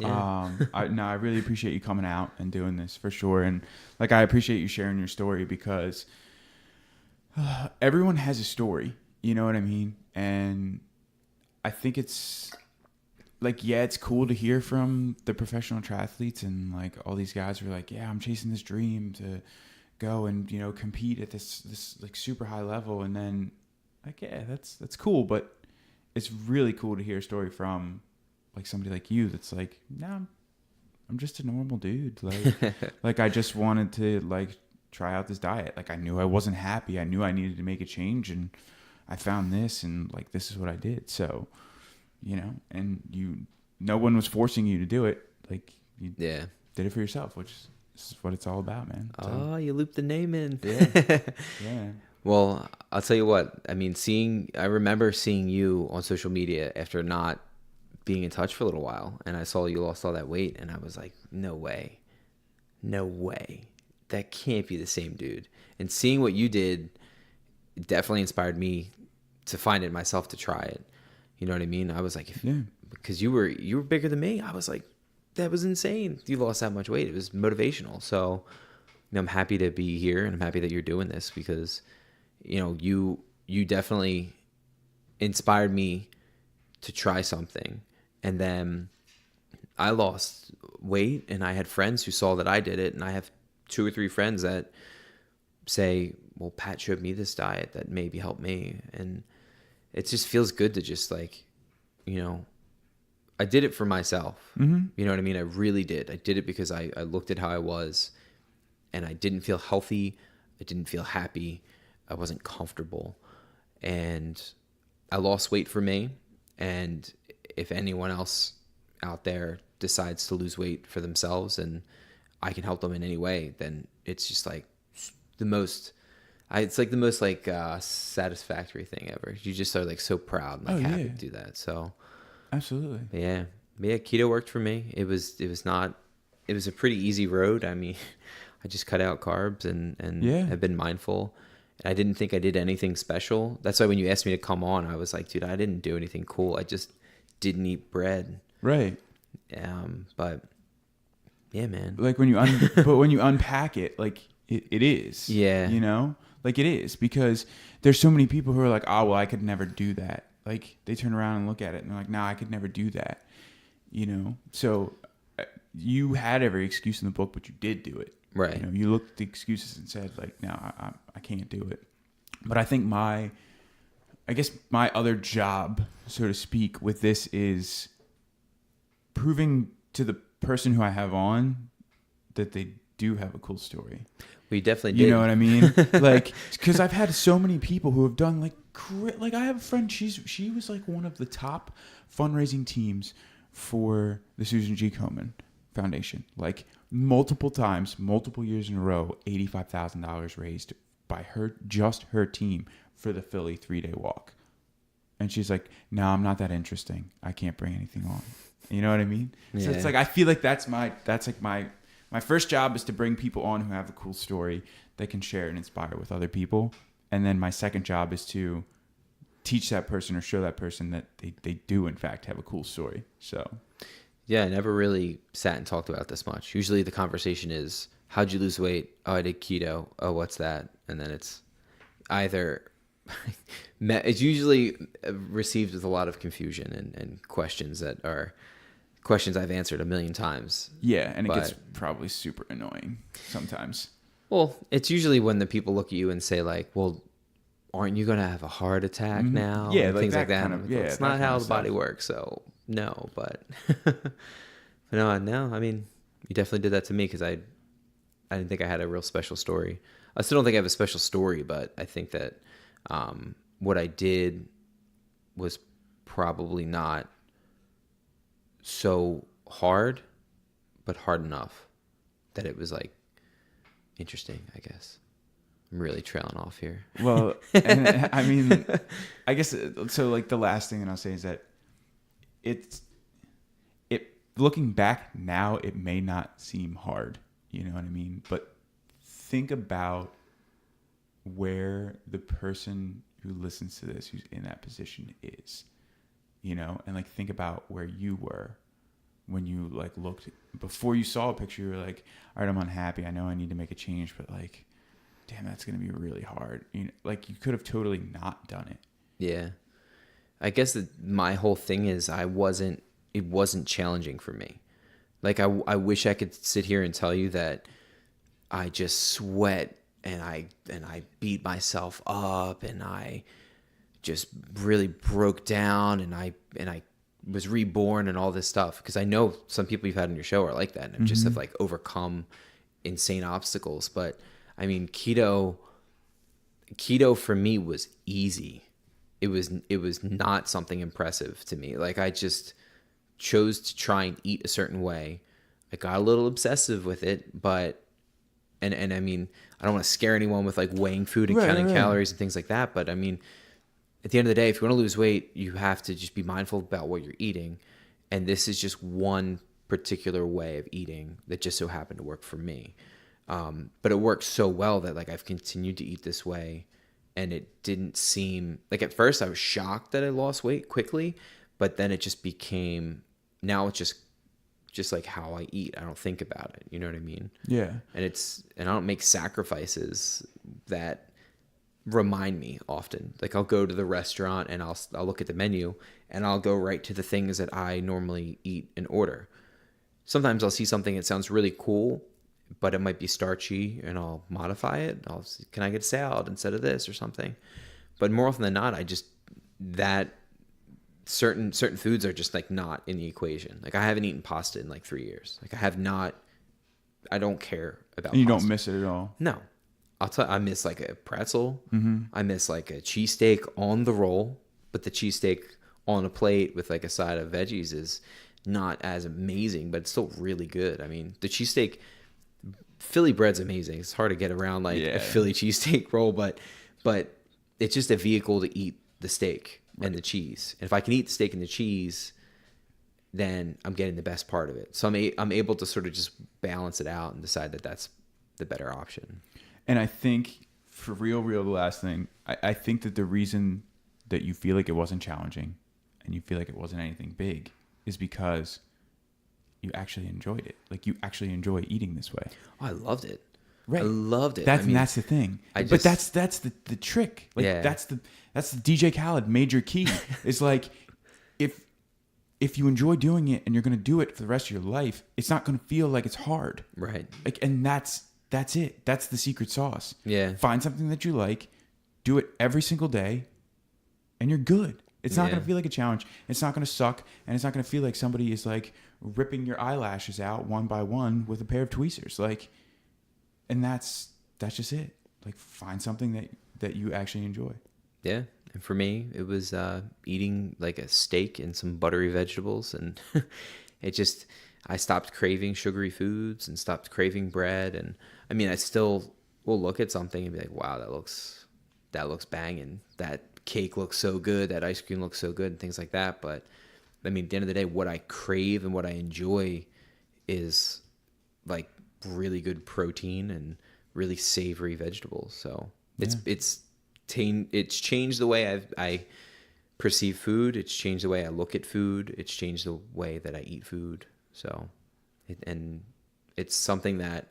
I really appreciate you coming out and doing this for sure. And like I appreciate you sharing your story because everyone has a story, you know what I mean? And I think it's like, it's cool to hear from the professional triathletes and like all these guys who are like, I'm chasing this dream to go and, compete at this like super high level. And then like, that's cool. But it's really cool to hear a story from like somebody like you that's like, no, I'm just a normal dude. Like, like I just wanted to like try out this diet. Like I knew I wasn't happy. I knew I needed to make a change and I found this and like, this is what I did. So and no one was forcing you to do it. Like you Yeah. did it for yourself, which is what it's all about, man. So, Oh, you looped the name in. yeah. Yeah. Well, I'll tell you what. I mean, I remember seeing you on social media after not being in touch for a little while, and I saw you lost all that weight, and I was like, no way. No way. That can't be the same dude. And seeing what you did definitely inspired me to find it myself, to try it. You know what I mean? I was like, because you were bigger than me. I was like, that was insane. You lost that much weight. It was motivational. So, I'm happy to be here, and I'm happy that you're doing this, because, you definitely inspired me to try something. And then I lost weight, and I had friends who saw that I did it, and I have 2 or 3 friends that say, well, Pat showed me this diet that maybe helped me. And it just feels good to just like, I did it for myself. Mm-hmm. You know what I mean? I really did. I did it because I looked at how I was, and I didn't feel healthy. I didn't feel happy. I wasn't comfortable. And I lost weight for me. And if anyone else out there decides to lose weight for themselves and I can help them in any way, then it's just like the most satisfactory thing ever. You just are like so proud and happy to do that. So absolutely. Yeah, keto worked for me. It was a pretty easy road. I mean, I just cut out carbs and have been mindful. And I didn't think I did anything special. That's why when you asked me to come on, I was like, dude, I didn't do anything cool. I just didn't eat bread. Right. But yeah, man. Like when you unpack it, like it is. Yeah. Like it is, because there's so many people who are like, oh, well, I could never do that. Like they turn around and look at it and they're like, nah, I could never do that. So you had every excuse in the book, but you did do it. Right. You looked at the excuses and said like, no, I can't do it. But I think my other job, so to speak, with this is proving to the person who I have on that they do have a cool story. We definitely did. You know what I mean? Like, because I've had so many people who have done like I have a friend. She was like one of the top fundraising teams for the Susan G. Komen Foundation. Like multiple times, multiple years in a row, $85,000 raised by her team for the Philly 3-day walk. And she's like, no, I'm not that interesting. I can't bring anything on. You know what I mean? Yeah. So it's like, I feel like that's like my first job is to bring people on who have a cool story that can share and inspire with other people. And then my second job is to teach that person or show that person that they do in fact have a cool story. So yeah, I never really sat and talked about this much. Usually the conversation is, how'd you lose weight? Oh, I did keto. Oh, what's that? And then it's either it's usually received with a lot of confusion and questions that are questions I've answered a million times. Yeah, and it gets probably super annoying sometimes. Well, it's usually when the people look at you and say like, well, aren't you going to have a heart attack now? Yeah, and like things like that. Kind of, it's not how the body works, so no. But no, I mean, you definitely did that to me because I didn't think I had a real special story. I still don't think I have a special story, but I think that what I did was probably not so hard, but hard enough that it was like interesting, I guess. I'm really trailing off here. Well, and I mean, I guess so. Like the last thing that I'll say is that it looking back now, it may not seem hard. You know what I mean? But think about where the person who listens to this, who's in that position, is. And like think about where you were when you like looked before you saw a picture. You were like, all right, I'm unhappy. I know I need to make a change, but like, damn, that's going to be really hard. Like you could have totally not done it. Yeah. I guess that my whole thing is it wasn't challenging for me. Like I wish I could sit here and tell you that I just sweat and I beat myself up and I just really broke down and I was reborn and all this stuff. Because I know some people you've had on your show are like that and just have like overcome insane obstacles. But I mean, keto for me was easy. it was not something impressive to me. Like I just chose to try and eat a certain way. I got a little obsessive with it, but and I mean, I don't want to scare anyone with like weighing food and counting calories and things like that, but I mean, at the end of the day, if you want to lose weight, you have to just be mindful about what you're eating. And this is just one particular way of eating that just so happened to work for me. But it worked so well that like I've continued to eat this way, and it didn't seem like, at first I was shocked that I lost weight quickly, but then it just became, now it's just like how I eat. I don't think about it. You know what I mean? Yeah. And I don't make sacrifices that remind me often. Like I'll go to the restaurant and I'll look at the menu and I'll go right to the things that I normally eat and order. Sometimes I'll see something that sounds really cool, but it might be starchy, and I'll modify it. Can I get a salad instead of this or something? But more often than not, certain foods are just like not in the equation. Like I haven't eaten pasta in like 3 years. Like I don't care about And you pasta. don't miss it at all. No. I miss like a pretzel. Mm-hmm. I miss like a cheesesteak on the roll, but the cheesesteak on a plate with like a side of veggies is not as amazing, but it's still really good. I mean, the cheesesteak, Philly bread's amazing. It's hard to get around like a Philly cheesesteak roll, but it's just a vehicle to eat the steak and the cheese. And if I can eat the steak and the cheese, then I'm getting the best part of it. So I'm able to sort of just balance it out and decide that that's the better option. And I think, for real, the last thing, I think that the reason that you feel like it wasn't challenging and you feel like it wasn't anything big is because you actually enjoyed it. Like, you actually enjoy eating this way. Oh, I loved it. Right. I loved it. And that's the thing. But that's the trick. Like, that's the DJ Khaled major key. Is like, if you enjoy doing it and you're going to do it for the rest of your life, it's not going to feel like it's hard. Right. Like, and that's it. That's the secret sauce. Yeah. Find something that you like, do it every single day, and you're good. It's not going to feel like a challenge. It's not going to suck, and it's not going to feel like somebody is like ripping your eyelashes out one by one with a pair of tweezers. Like, and that's just it. Like, find something that you actually enjoy. Yeah. And for me, it was eating like a steak and some buttery vegetables, and I stopped craving sugary foods and stopped craving bread. And I mean, I still will look at something and be like, wow, that looks banging. That cake looks so good. That ice cream looks so good, and things like that. But I mean, at the end of the day, what I crave and what I enjoy is like really good protein and really savory vegetables. So it's changed the way I perceive food. It's changed the way I look at food. It's changed the way that I eat food. So, it's something that,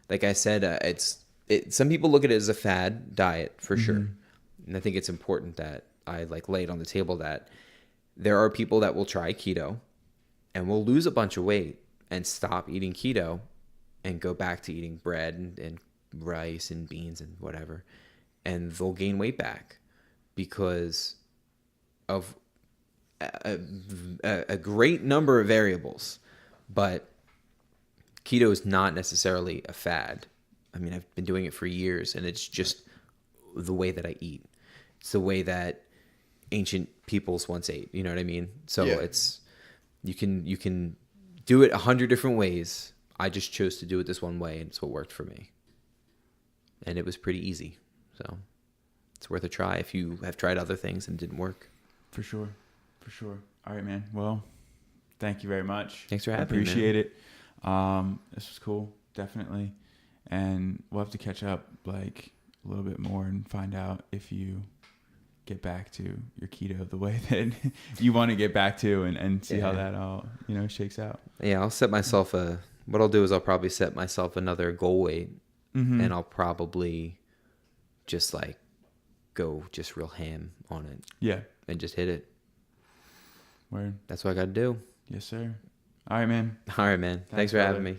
like I said, some people look at it as a fad diet for sure. And I think it's important that I like lay it on the table that there are people that will try keto and will lose a bunch of weight and stop eating keto and go back to eating bread and rice and beans and whatever. And they'll gain weight back because of a great number of variables. But keto is not necessarily a fad. I mean, I've been doing it for years, and it's just the way that I eat. It's the way that ancient peoples once ate. You know what I mean? So it's you can do it 100 different ways. I just chose to do it this one way, and it's what worked for me. And it was pretty easy. So it's worth a try if you have tried other things and it didn't work. For sure. All right, man. Well, thank you very much. Thanks for having me. Appreciate it. This was cool, definitely. And we'll have to catch up like a little bit more and find out if you get back to your keto the way that you want to get back to, and see how that all, shakes out. Yeah, I'll set myself what I'll do is I'll probably set myself another goal weight, and I'll probably just like go just real ham on it. Yeah. And just hit it. Word. That's what I got to do. Yes, sir. All right, man. Thanks for having me.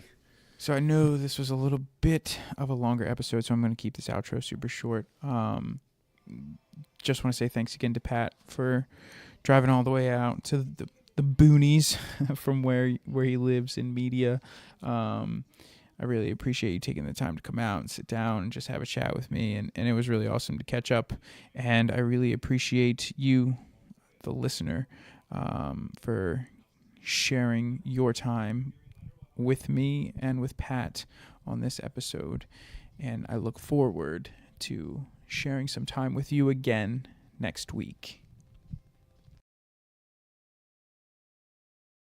So I know this was a little bit of a longer episode, so I'm going to keep this outro super short. Just want to say thanks again to Pat for driving all the way out to the boonies from where he lives in media. I really appreciate you taking the time to come out and sit down and just have a chat with me. And it was really awesome to catch up. And I really appreciate you, the listener, for sharing your time with me and with Pat on this episode. And I look forward to sharing some time with you again next week.